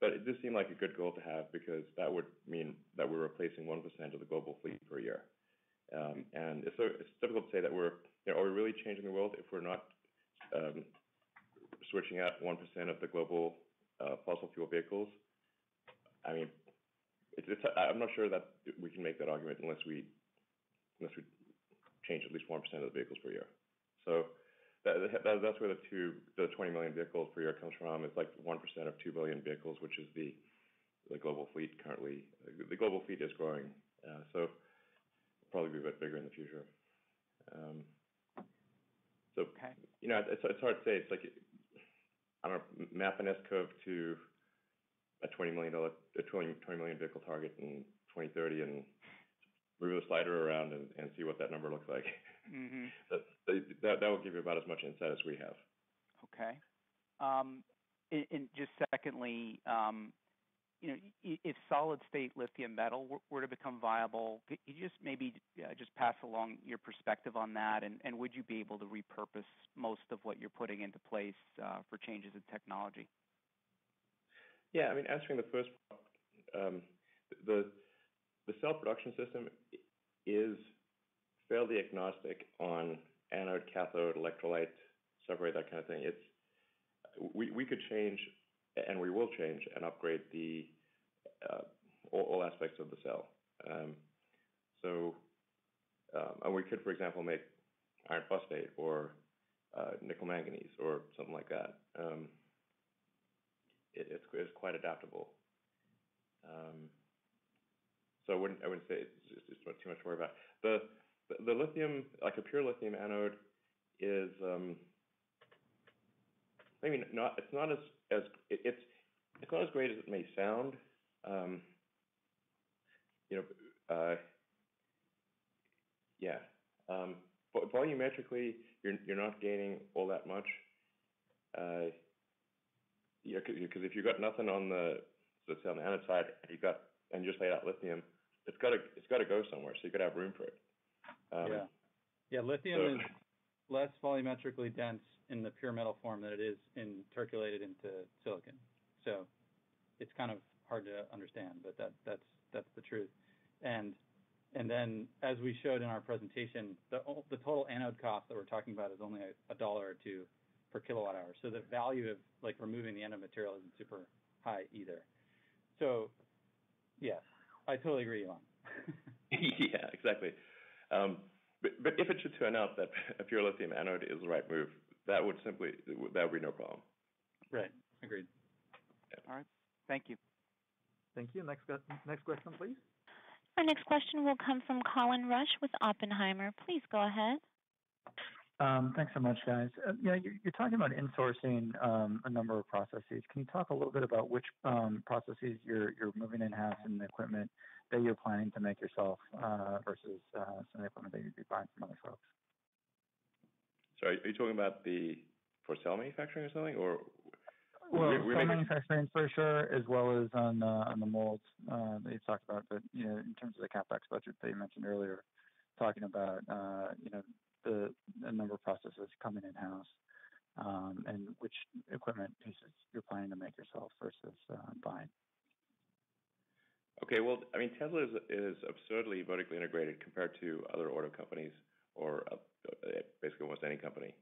but it does seem like a good goal to have, because that would mean that we're replacing 1% of the global fleet per year. And it's difficult to say that are we really changing the world if we're not switching out 1% of the global fossil fuel vehicles? I mean, I'm not sure that we can make that argument unless we change at least 1% of the vehicles per year. So that's where the 20 million vehicles per year comes from. It's like 1% of 2 billion vehicles, which is the global fleet currently. The global fleet is growing, so it'll probably be a bit bigger in the future. So okay. It's hard to say. It's like, I don't know, map an S curve to a $20 million vehicle target in 2030 and move the slider around and see what that number looks like. Mm-hmm. That will give you about as much insight as we have. Okay. And just secondly, if solid-state lithium metal were to become viable, could you just maybe just pass along your perspective on that, and would you be able to repurpose most of what you're putting into place for changes in technology? Yeah, I mean, answering the first part, the cell production system is fairly agnostic on anode, cathode, electrolyte, separate, that kind of thing. We could change, and we will change and upgrade the all aspects of the cell. And we could, for example, make iron phosphate or nickel manganese or something like that. It's quite adaptable. So I wouldn't say it's not too much to worry about. The lithium, like a pure lithium anode, is maybe not. It's not as great as it may sound. Yeah. But volumetrically, you're not gaining all that much. Because if you've got nothing on the, let's say on the anode side, and you just laid out lithium, it's got to go somewhere. So you got to have room for it. Lithium is less volumetrically dense in the pure metal form than it is in intercalated into silicon. So it's kind of hard to understand, but that's the truth. And then, as we showed in our presentation, the total anode cost that we're talking about is only $1 or $2 per kilowatt hour. So the value of like removing the anode material isn't super high either. So, yeah, I totally agree, Elon. Yeah, exactly. But if it should turn out that a pure lithium anode is the right move, that would be no problem. Right. Agreed. Yeah. All right. Thank you. Thank you. Next question, please. Our next question will come from Colin Rusch with Oppenheimer. Please go ahead. Thanks so much, guys. You're talking about insourcing a number of processes. Can you talk a little bit about which processes you're moving in-house and the equipment that you're planning to make yourself versus some of the equipment that you'd be buying from other folks? So are you talking about for cell manufacturing or something, or? Well, cell manufacturing for sure, as well as on the molds that you talked about. But in terms of the capex budget that you mentioned earlier, talking about the number of processes coming in-house and which equipment pieces you're planning to make yourself versus buying. Okay, well, I mean, Tesla is absurdly vertically integrated compared to other auto companies or basically almost any company.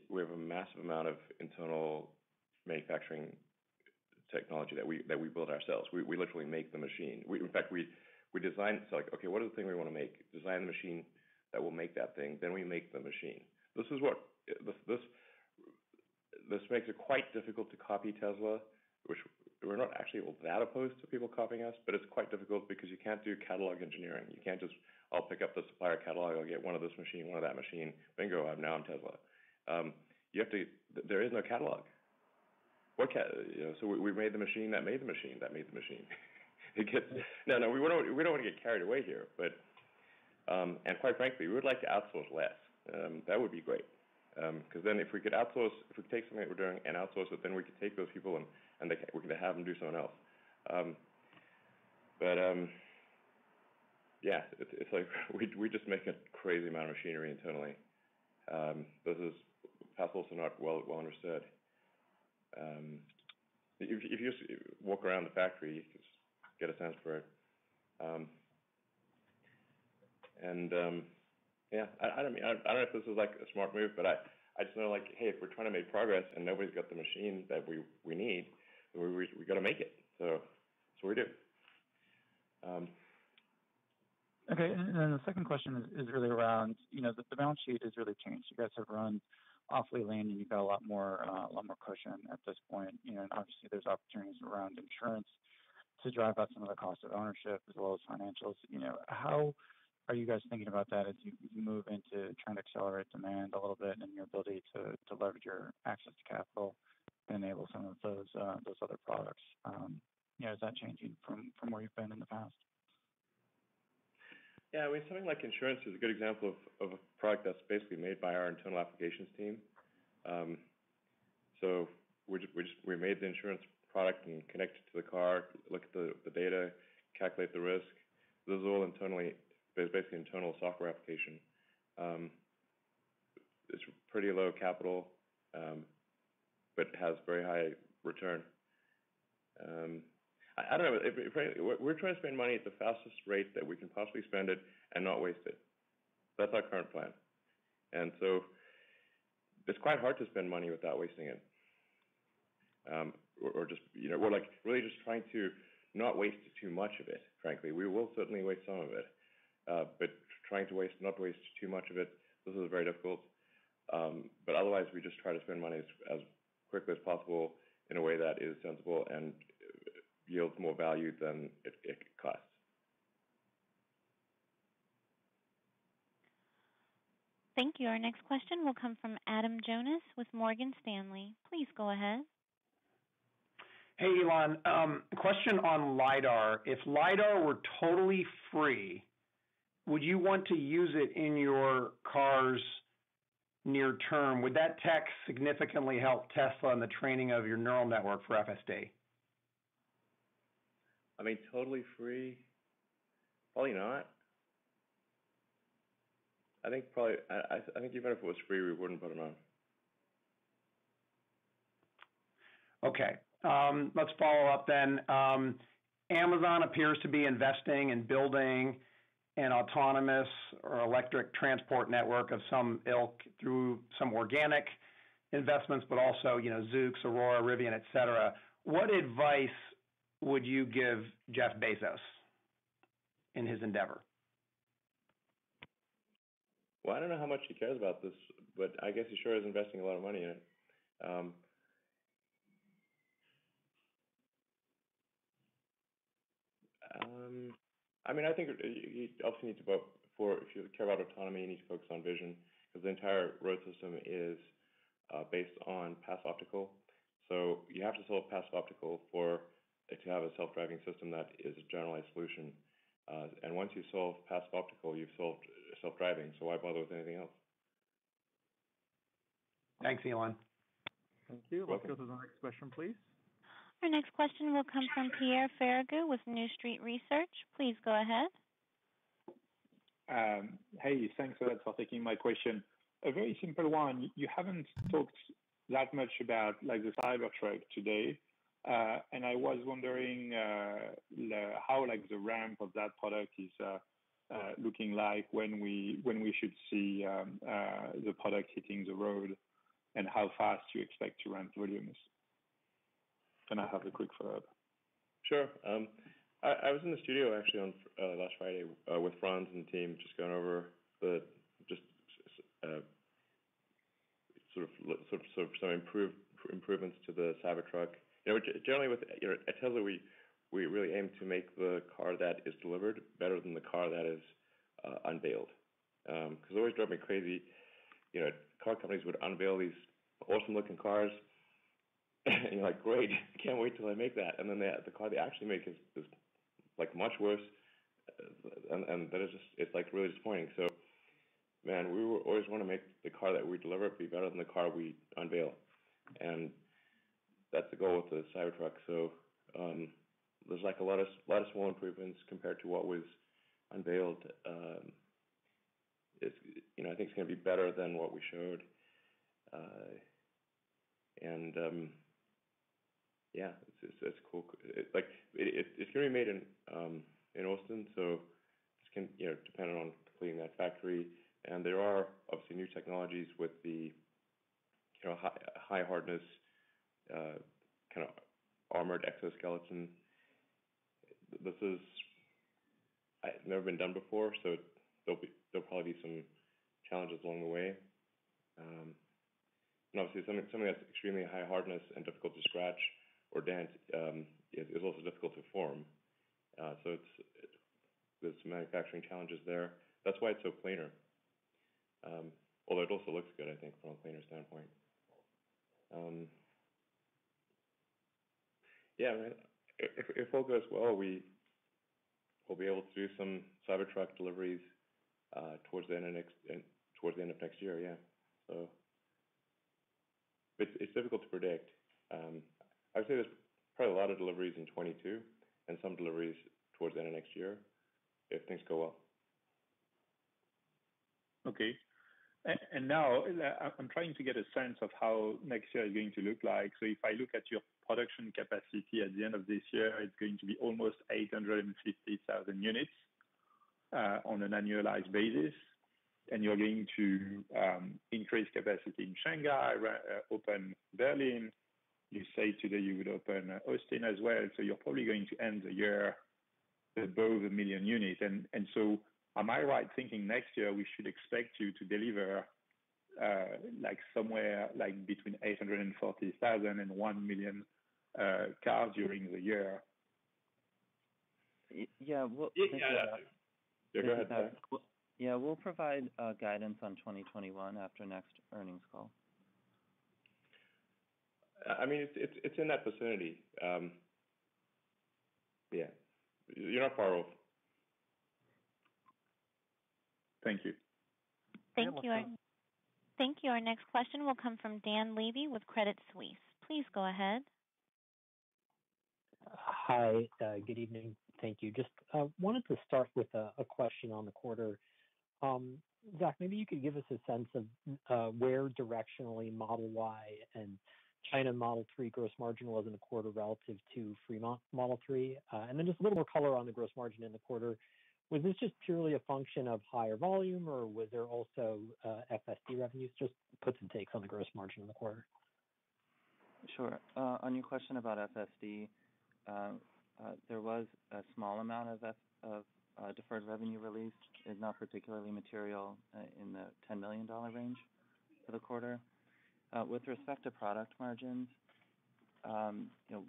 We have a massive amount of internal manufacturing technology that we build ourselves. We literally make the machine. In fact, we design. It's like, okay, what is the thing we want to make? Design the machine that will make that thing. Then we make the machine. This makes it quite difficult to copy Tesla, which we're not actually that opposed to people copying us, but it's quite difficult because you can't do catalog engineering. You can't just, I'll pick up the supplier catalog, I'll get one of this machine, one of that machine, bingo, now I'm Tesla. You have to. There is no catalog. So we made the machine that made the machine that made the machine. It gets no. We don't want to get carried away here, but and quite frankly, we would like to outsource less. That would be great, because then if we could outsource, if we could take something that we're doing and outsource it, then we could take those people and we could have them do something else. Yeah, it's like we just make a crazy amount of machinery internally. That's also not well understood. If you just walk around the factory, you can get a sense for it. Yeah, I don't know if this is like a smart move, but I just know, like, hey, if we're trying to make progress and nobody's got the machine that we need, we got to make it. So we do. Okay, and then the second question is really around, the balance sheet has really changed. You guys have run awfully lean, and you've got a lot more cushion at this point. And obviously there's opportunities around insurance to drive out some of the cost of ownership as well as financials. How are you guys thinking about that as you move into trying to accelerate demand a little bit and your ability to leverage your access to capital and enable some of those other products? Is that changing from where you've been in the past? Yeah, I mean, something like insurance is a good example of a product that's basically made by our internal applications team. So we made the insurance product and connect it to the car, look at the data, calculate the risk. This is all internally, basically internal software application. It's pretty low capital, but has very high return. I don't know. We're trying to spend money at the fastest rate that we can possibly spend it and not waste it. That's our current plan. And so it's quite hard to spend money without wasting it. Or just, we're like really just trying to not waste too much of it, frankly. We will certainly waste some of it. But trying to not waste too much of it, this is very difficult. But otherwise, we just try to spend money as quickly as possible in a way that is sensible and yields more value than it costs. Thank you. Our next question will come from Adam Jonas with Morgan Stanley. Please go ahead. Hey, Elon. Question on LiDAR. If LiDAR were totally free, would you want to use it in your cars near term? Would that tech significantly help Tesla in the training of your neural network for FSD? I mean, totally free? Probably not. I think even if it was free, we wouldn't put it on. Okay. Let's follow up then. Amazon appears to be investing in building an autonomous or electric transport network of some ilk through some organic investments, but also, Zoox, Aurora, Rivian, et cetera. What advice would you give Jeff Bezos in his endeavor? Well, I don't know how much he cares about this, but I guess he sure is investing a lot of money in it. I mean, I think you obviously need to vote for, if you care about autonomy, you need to focus on vision, because the entire road system is based on passive optical. So you have to solve passive optical to have a self-driving system that is a generalized solution. And once you solve passive optical, you've solved self-driving. So why bother with anything else? Thanks, Elon. Thank you. Let's go to the next question, please. Our next question will come from Pierre Ferragu with New Street Research. Please go ahead. Hey, thanks a lot for taking my question. A very simple one. You haven't talked that much about the Cybertruck today, and I was wondering how the ramp of that product is looking like, when we should see the product hitting the road, and how fast you expect to ramp volumes. And I have a quick follow-up. Sure. I was in the studio actually on last Friday with Franz and the team, just going over some improvements to the Cybertruck. Generally with at Tesla, we really aim to make the car that is delivered better than the car that is unveiled. Because it always drove me crazy. Car companies would unveil these awesome-looking cars. And you're like, great, can't wait till I make that. And then the car they actually make is much worse, and that is it's really disappointing. So, man, we always want to make the car that we deliver be better than the car we unveil, and that's the goal with the Cybertruck. So there's a lot of small improvements compared to what was unveiled. I think it's going to be better than what we showed, yeah, it's cool. It's going to be made in Austin, so it's dependent on completing that factory. And there are obviously new technologies with the high hardness kind of armored exoskeleton. This is never been done before, so there'll probably be some challenges along the way. And obviously something that's extremely high hardness and difficult to scratch or dent is also difficult to form. So there's some manufacturing challenges there. That's why it's so planar. Although it also looks good, I think, from a planar standpoint. Yeah, man, if all goes well, we'll be able to do some Cybertruck deliveries towards the end of next year. Yeah, so it's difficult to predict. I would say there's probably a lot of deliveries in 22 and some deliveries towards the end of next year if things go well. Okay. And now I'm trying to get a sense of how next year is going to look like. So if I look at your production capacity at the end of this year, it's going to be almost 850,000 units on an annualized basis. And you're going to increase capacity in Shanghai, open Berlin. You say today you would open Austin as well. So you're probably going to end the year above 1 million units. And so am I right thinking next year we should expect you to deliver somewhere between 840,000 and 1 million cars during the year? Yeah. Well, go ahead. Yeah, we'll provide guidance on 2021 after next earnings call. I mean, it's in that vicinity. Yeah, you're not far off. Thank you. Thank you. Thank you. Our next question will come from Dan Levy with Credit Suisse. Please go ahead. Hi, good evening. Thank you. Just wanted to start with a question on the quarter. Zach, maybe you could give us a sense of where directionally Model Y and China Model 3 gross margin was in the quarter relative to Fremont Model 3. And then just a little more color on the gross margin in the quarter. Was this just purely a function of higher volume, or was there also FSD revenues? Just puts and takes on the gross margin in the quarter. Sure. On your question about FSD, there was a small amount of deferred revenue released. It's not particularly material in the $10 million range for the quarter. With respect to product margins,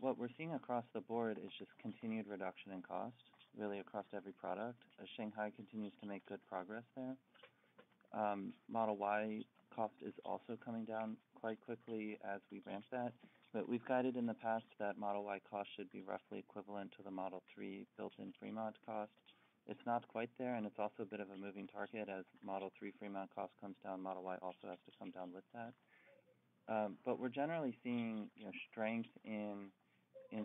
what we're seeing across the board is just continued reduction in cost, really across every product. Shanghai continues to make good progress there. Model Y cost is also coming down quite quickly as we ramp that. But we've guided in the past that Model Y cost should be roughly equivalent to the Model 3 built-in Fremont cost. It's not quite there, and it's also a bit of a moving target. As Model 3 Fremont cost comes down, Model Y also has to come down with that. But we're generally seeing strength in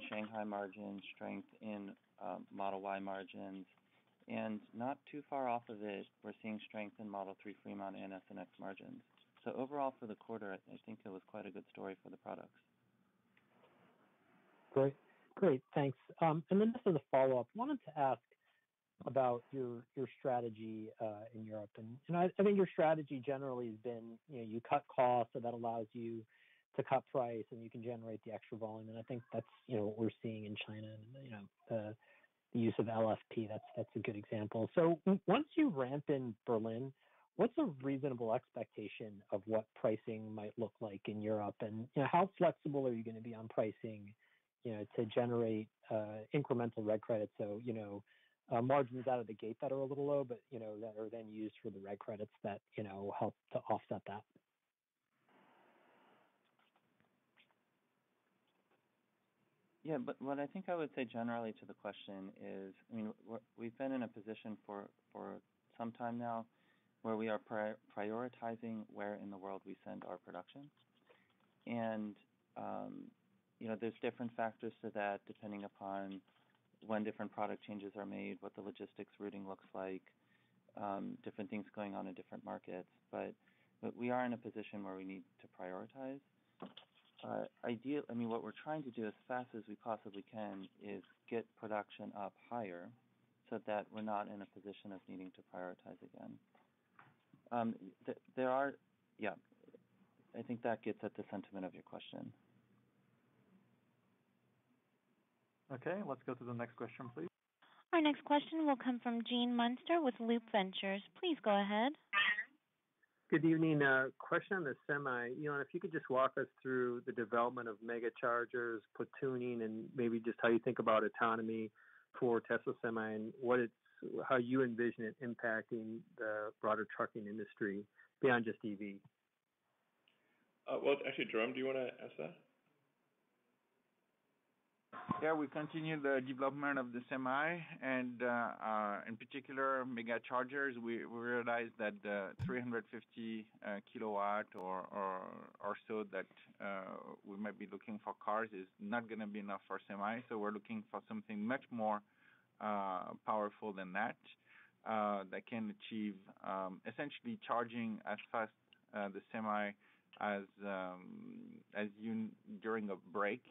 Shanghai margins, strength in Model Y margins, and not too far off of it, we're seeing strength in Model 3 Fremont and S and X margins. So overall for the quarter, I think it was quite a good story for the products. Great, thanks. And then just as a follow-up, wanted to ask about your strategy in Europe. And I think your strategy generally has been, you cut costs, so that allows you to cut price, and you can generate the extra volume. And I think that's what we're seeing in China. And the use of LFP, that's a good example. So once you ramp in Berlin, what's a reasonable expectation of what pricing might look like in Europe? And how flexible are you going to be on pricing, to generate incremental red credits? So margins out of the gate that are a little low, but that are then used for the red credits that help to offset that. Yeah, but what I think I would say generally to the question is, we've been in a position for some time now where we are prioritizing where in the world we send our production. And, there's different factors to that depending upon when different product changes are made, what the logistics routing looks like, different things going on in different markets. But we are in a position where we need to prioritize. What we're trying to do as fast as we possibly can is get production up higher so that we're not in a position of needing to prioritize again. I think that gets at the sentiment of your question. Okay, let's go to the next question, please. Our next question will come from Gene Munster with Loop Ventures. Please go ahead. Good evening. Question on the semi. If you could just walk us through the development of mega chargers, platooning, and maybe just how you think about autonomy for Tesla Semi and how you envision it impacting the broader trucking industry beyond just EV. Well, actually, Jerome, do you want to ask that? Yeah, we continue the development of the Semi, and in particular, mega chargers. We realized that the 350 kilowatt or so that we might be looking for cars is not going to be enough for Semi. So we're looking for something much more powerful than that can achieve essentially charging as fast the Semi as you during a break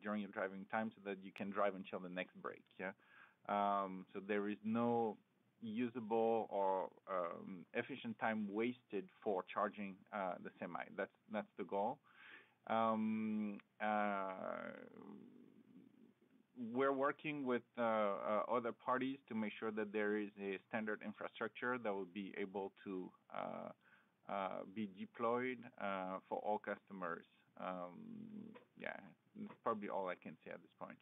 during your driving time, so that you can drive until the next break. So there is no usable or efficient time wasted for charging the Semi. That's the goal. We're working with other parties to make sure that there is a standard infrastructure that will be able to be deployed for all customers. That's probably all I can say at this point.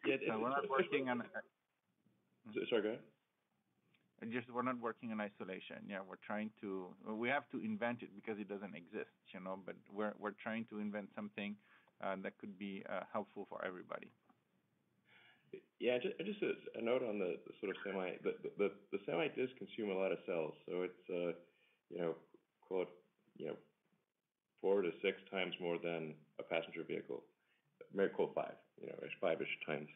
We're not working on. Sorry, go ahead. We're not working in isolation. We're trying to. We have to invent it because it doesn't exist, But we're trying to invent something that could be helpful for everybody. Yeah, just a note on the sort of semi. The semi does consume a lot of cells, so it's call it 4 to 6 times more than a passenger vehicle. Maybe call 5, 5-ish times.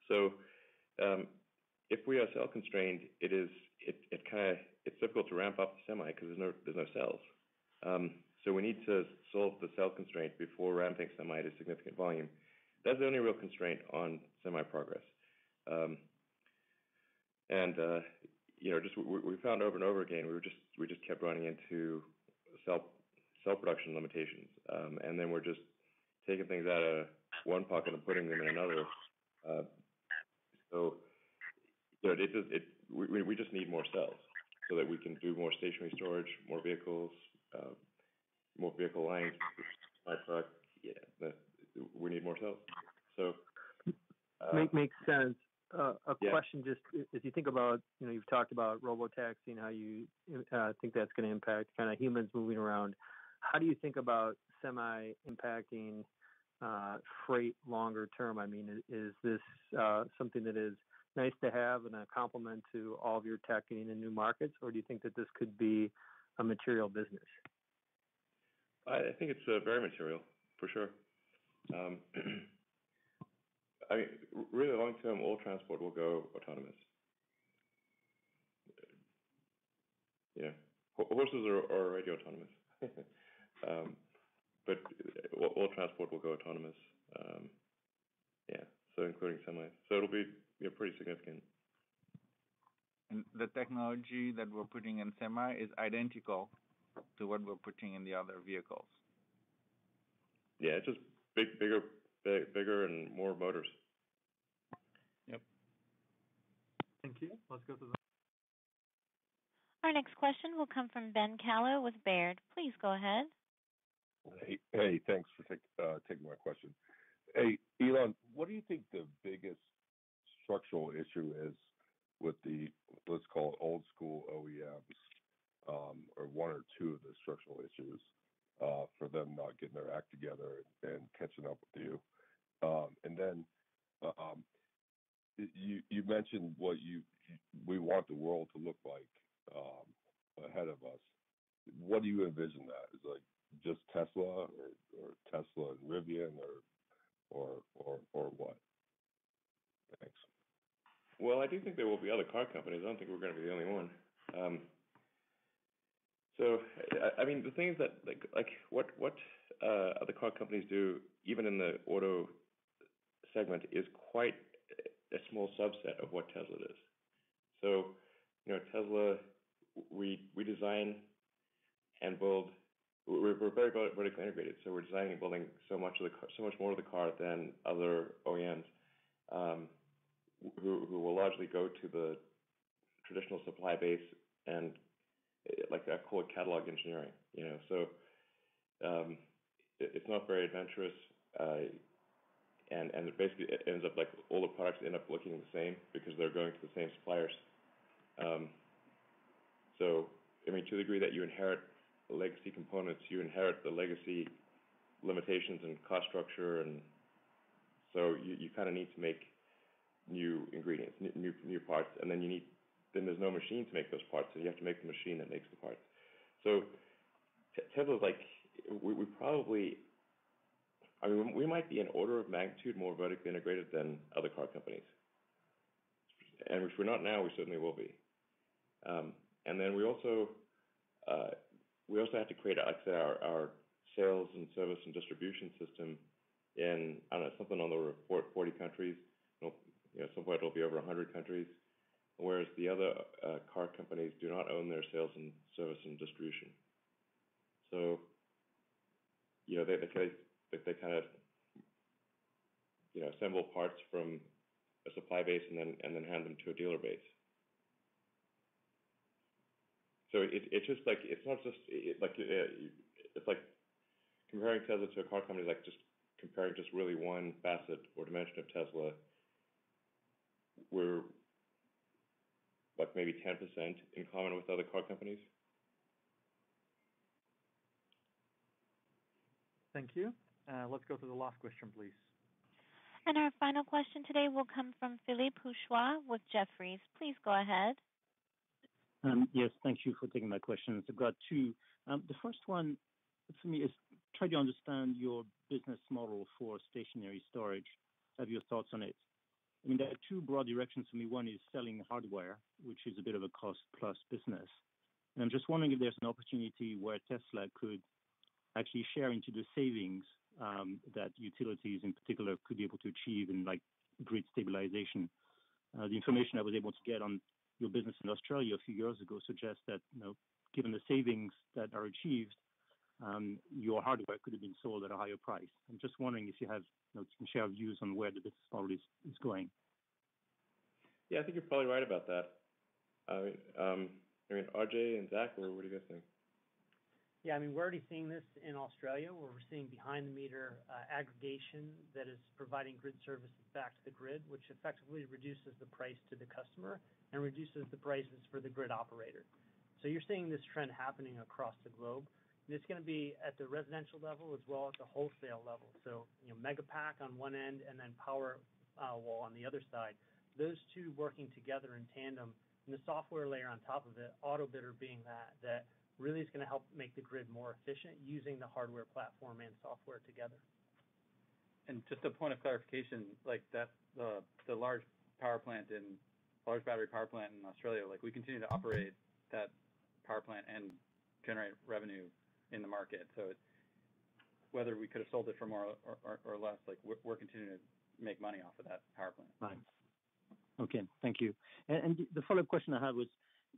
So if we are cell constrained, it's difficult to ramp up the semi because there's no cells. So we need to solve the cell constraint before ramping semi to significant volume. That's the only real constraint on semi progress. We found over and over again we just kept running into cell production limitations, and then we're just taking things out of one pocket and putting them in another. We just need more cells so that we can do more stationary storage, more vehicles, more vehicle lines. My truck, we need more cells. So makes sense. Question, just as you think about, you've talked about robotaxi and how you think that's going to impact kind of humans moving around. How do you think about semi impacting freight longer term? I mean, is this something that is nice to have and a complement to all of your tech getting in new markets, or do you think that this could be a material business? I think it's very material, for sure. I mean, really long term, all transport will go autonomous. Yeah, horses are already autonomous, but all transport will go autonomous. So including semis. So it'll be pretty significant. And the technology that we're putting in semi is identical to what we're putting in the other vehicles. Yeah, it's just bigger and more motors. Yep. Thank you. Let's go to the... Our next question will come from Ben Kallo with Baird. Please go ahead. Hey, thanks for taking my question. Hey, Elon, what do you think the biggest structural issue is with the, let's call it old school OEMs, or one or two of the structural issues for them not getting their act together and catching up with you? And then you mentioned what we want the world to look like ahead of us. What do you envision that? Is like just Tesla or Tesla and Rivian or what? Thanks. Well, I do think there will be other car companies. I don't think we're going to be the only one. So, I mean, the thing is that like what other car companies do, even in the auto segment, is quite a small subset of what Tesla does. So, Tesla, we design and build. We're very vertically integrated, so we're designing and building so much more of the car than other OEMs, who will largely go to the traditional supply base and I call it catalog engineering. So it's not very adventurous, and basically it ends up like all the products end up looking the same because they're going to the same suppliers. So I mean, to the degree that you inherit legacy components, you inherit the legacy limitations and cost structure, and so you kind of need to make new ingredients, new parts, and then there's no machine to make those parts, so you have to make the machine that makes the parts. So Tesla's like we probably, I mean, we might be an order of magnitude more vertically integrated than other car companies, and if we're not now, we certainly will be. And then we also have to create, like I said, our sales and service and distribution system in, I don't know, something on the order of 40 countries. At some point it'll be over 100 countries, whereas the other car companies do not own their sales and service and distribution. So, they kind of, assemble parts from a supply base and then hand them to a dealer base. So it's just like, it's not just it's like comparing Tesla to a car company, like just comparing just really one facet or dimension of Tesla. We're like maybe 10% in common with other car companies. Thank you. Let's go to the last question, please. And our final question today will come from Philippe Houchois with Jefferies. Please go ahead. Yes, thank you for taking my questions. I've got two. The first one for me is try to understand your business model for stationary storage. Have your thoughts on it? I mean, there are two broad directions for me. One is selling hardware, which is a bit of a cost-plus business. And I'm just wondering if there's an opportunity where Tesla could actually share into the savings that utilities in particular could be able to achieve in like grid stabilization. The information I was able to get on your business in Australia a few years ago suggests that, given the savings that are achieved, your hardware could have been sold at a higher price. I'm just wondering if you have, you can share views on where the business model is going. Yeah, I think you're probably right about that. I mean, RJ and Zach, what do you guys think? Yeah, I mean, we're already seeing this in Australia, where we're seeing behind-the-meter aggregation that is providing grid services back to the grid, which effectively reduces the price to the customer and reduces the prices for the grid operator. So you're seeing this trend happening across the globe. And it's going to be at the residential level as well as the wholesale level. So, Megapack on one end and then Powerwall on the other side. Those two working together in tandem, and the software layer on top of it, AutoBidder being that really is going to help make the grid more efficient using the hardware platform and software together. And just a point of clarification, like that, the large battery power plant in Australia, like we continue to operate that power plant and generate revenue in the market. So whether we could have sold it for more or less, like we're continuing to make money off of that power plant. Right. Okay, thank you. And the follow-up question I had was,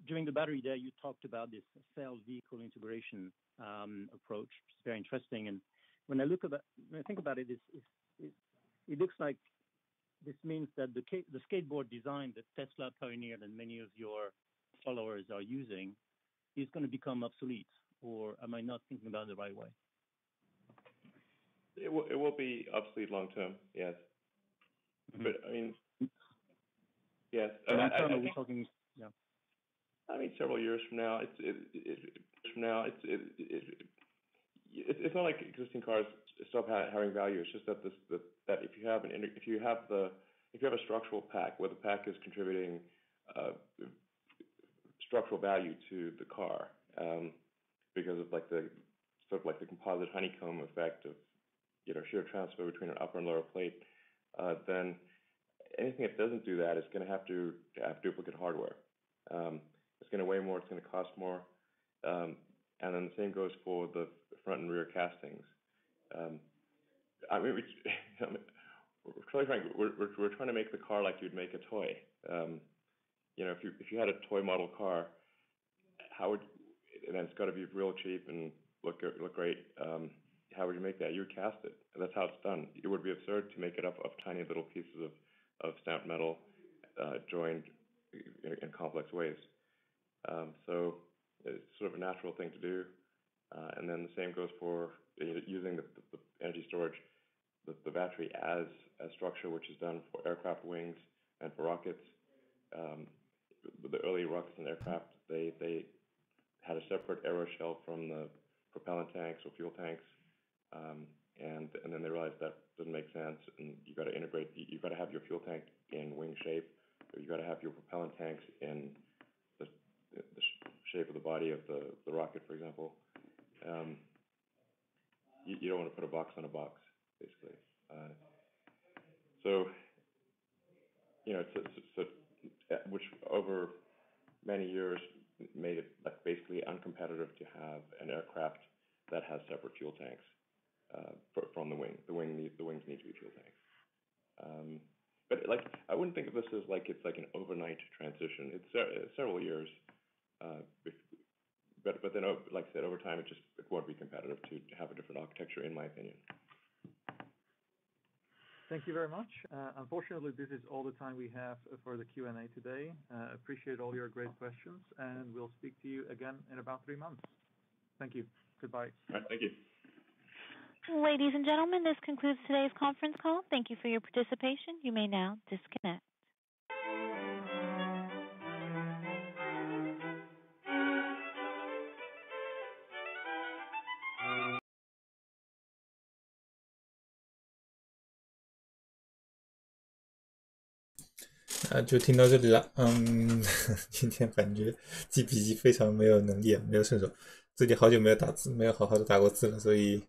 during the battery day, you talked about this cell vehicle integration approach, which is very interesting. And when I think about it, it looks like this means that the skateboard design that Tesla pioneered and many of your followers are using is going to become obsolete. Or am I not thinking about it the right way? It will be obsolete long term, yes. Mm-hmm. But I mean, yes. Are we talking? Yeah. I mean, several years from now, it's not like existing cars stop having value. It's just that that if you have a structural pack where the pack is contributing structural value to the car, because of like the sort of like the composite honeycomb effect of shear transfer between an upper and lower plate, then anything that doesn't do that is going to have to have duplicate hardware. It's going to weigh more. It's going to cost more. And then the same goes for the front and rear castings. I mean, we're totally frank. We're trying to make the car like you'd make a toy. If you had a toy model car, and then it's got to be real cheap and look great. How would you make that? You would cast it. And that's how it's done. It would be absurd to make it up of tiny little pieces of stamped metal joined in complex ways. So it's sort of a natural thing to do. And then the same goes for using the energy storage, the battery as a structure, which is done for aircraft wings and for rockets. The early rockets and aircraft, they had a separate aeroshell from the propellant tanks or fuel tanks, and then they realized that doesn't make sense, and you got to integrate. You got to have your fuel tank in wing shape, or you got to have your propellant tanks in the shape of the body of the rocket, for example. You don't want to put a box on a box, basically. Which over many years made it like basically uncompetitive to have an aircraft that has separate fuel tanks from the wing. The wings need to be fuel tanks. But like I wouldn't think of this as like it's like an overnight transition. It's several years. But then, like I said, over time it won't be competitive to have a different architecture, in my opinion. Thank you very much. Unfortunately, this is all the time we have for the Q&A today. Appreciate all your great questions, and we'll speak to you again in about 3 months. Thank you. Goodbye. All right, thank you. Ladies and gentlemen, this concludes today's conference call. Thank you for your participation. You may now disconnect. 就听到这里了。今天感觉记笔记非常没有能力，没有顺手，自己好久没有打字，没有好好的打过字了，所以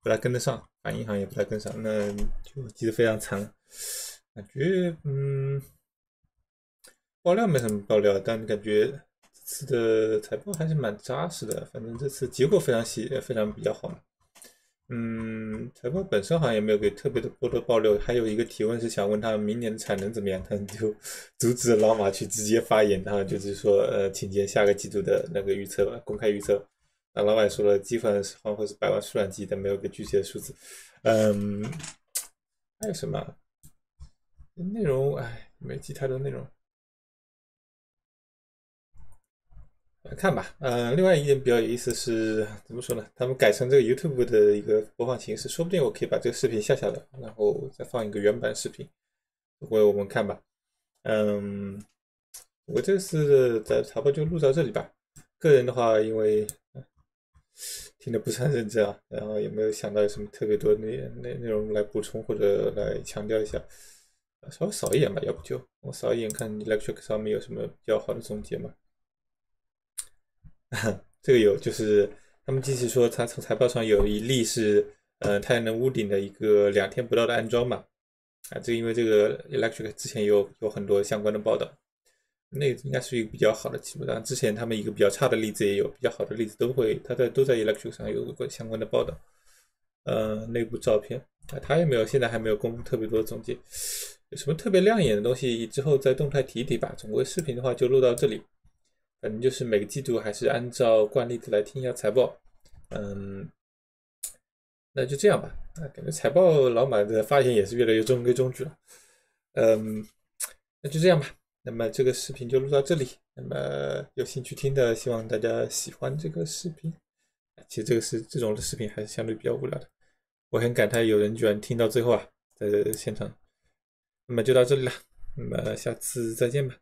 不太跟得上，反应好像也不太跟上，那就记得非常惨了。感觉爆料没什么爆料，但感觉这次的财报还是蛮扎实的，反正这次结果非常比较好嘛。财报本身好像也没有给特别多爆料，还有一个提问是想问他明年的产能怎么样，他就阻止老马去直接发言，然后就是说请见下个季度的那个预测吧，公开预测。那老马说了，基本上好像会是100万数量级，但没有个具体的数字。还有什么内容？没记太多内容。来看吧，另外一点比较有意思是，怎么说呢？他们改成这个 YouTube 的一个播放形式，说不定我可以把这个视频下来，然后再放一个原版视频，为我们看吧。我这次的财报就录到这里吧。个人的话，因为听得不是很认真啊，然后也没有想到有什么特别多内容来补充或者来强调一下，稍微扫一眼吧，要不就我扫一眼看 Electric 上面有什么比较好的总结嘛。这个有，就是他们即使说他从财报上有一例是太阳能屋顶的一个2天不到的安装嘛，这因为这个 Electric 之前有很多相关的报道，那应该是一个比较好的记录。当然之前他们一个比较差的例子也有，比较好的例子都在 Electric 上有过相关的报道。内部照片他也没有，现在还没有公布特别多的总结，有什么特别亮眼的东西之后再动态提一提吧。总归视频的话就录到这里。反正就是每个季度还是按照惯例的来听一下财报，那就这样吧。感觉财报老马的发言也是越来越中规中矩了，那就这样吧。那么这个视频就录到这里，那么有兴趣听的，希望大家喜欢这个视频。其实这种的视频还是相对比较无聊的，我很感叹有人居然听到最后啊，在现场。那么就到这里了，那么下次再见吧。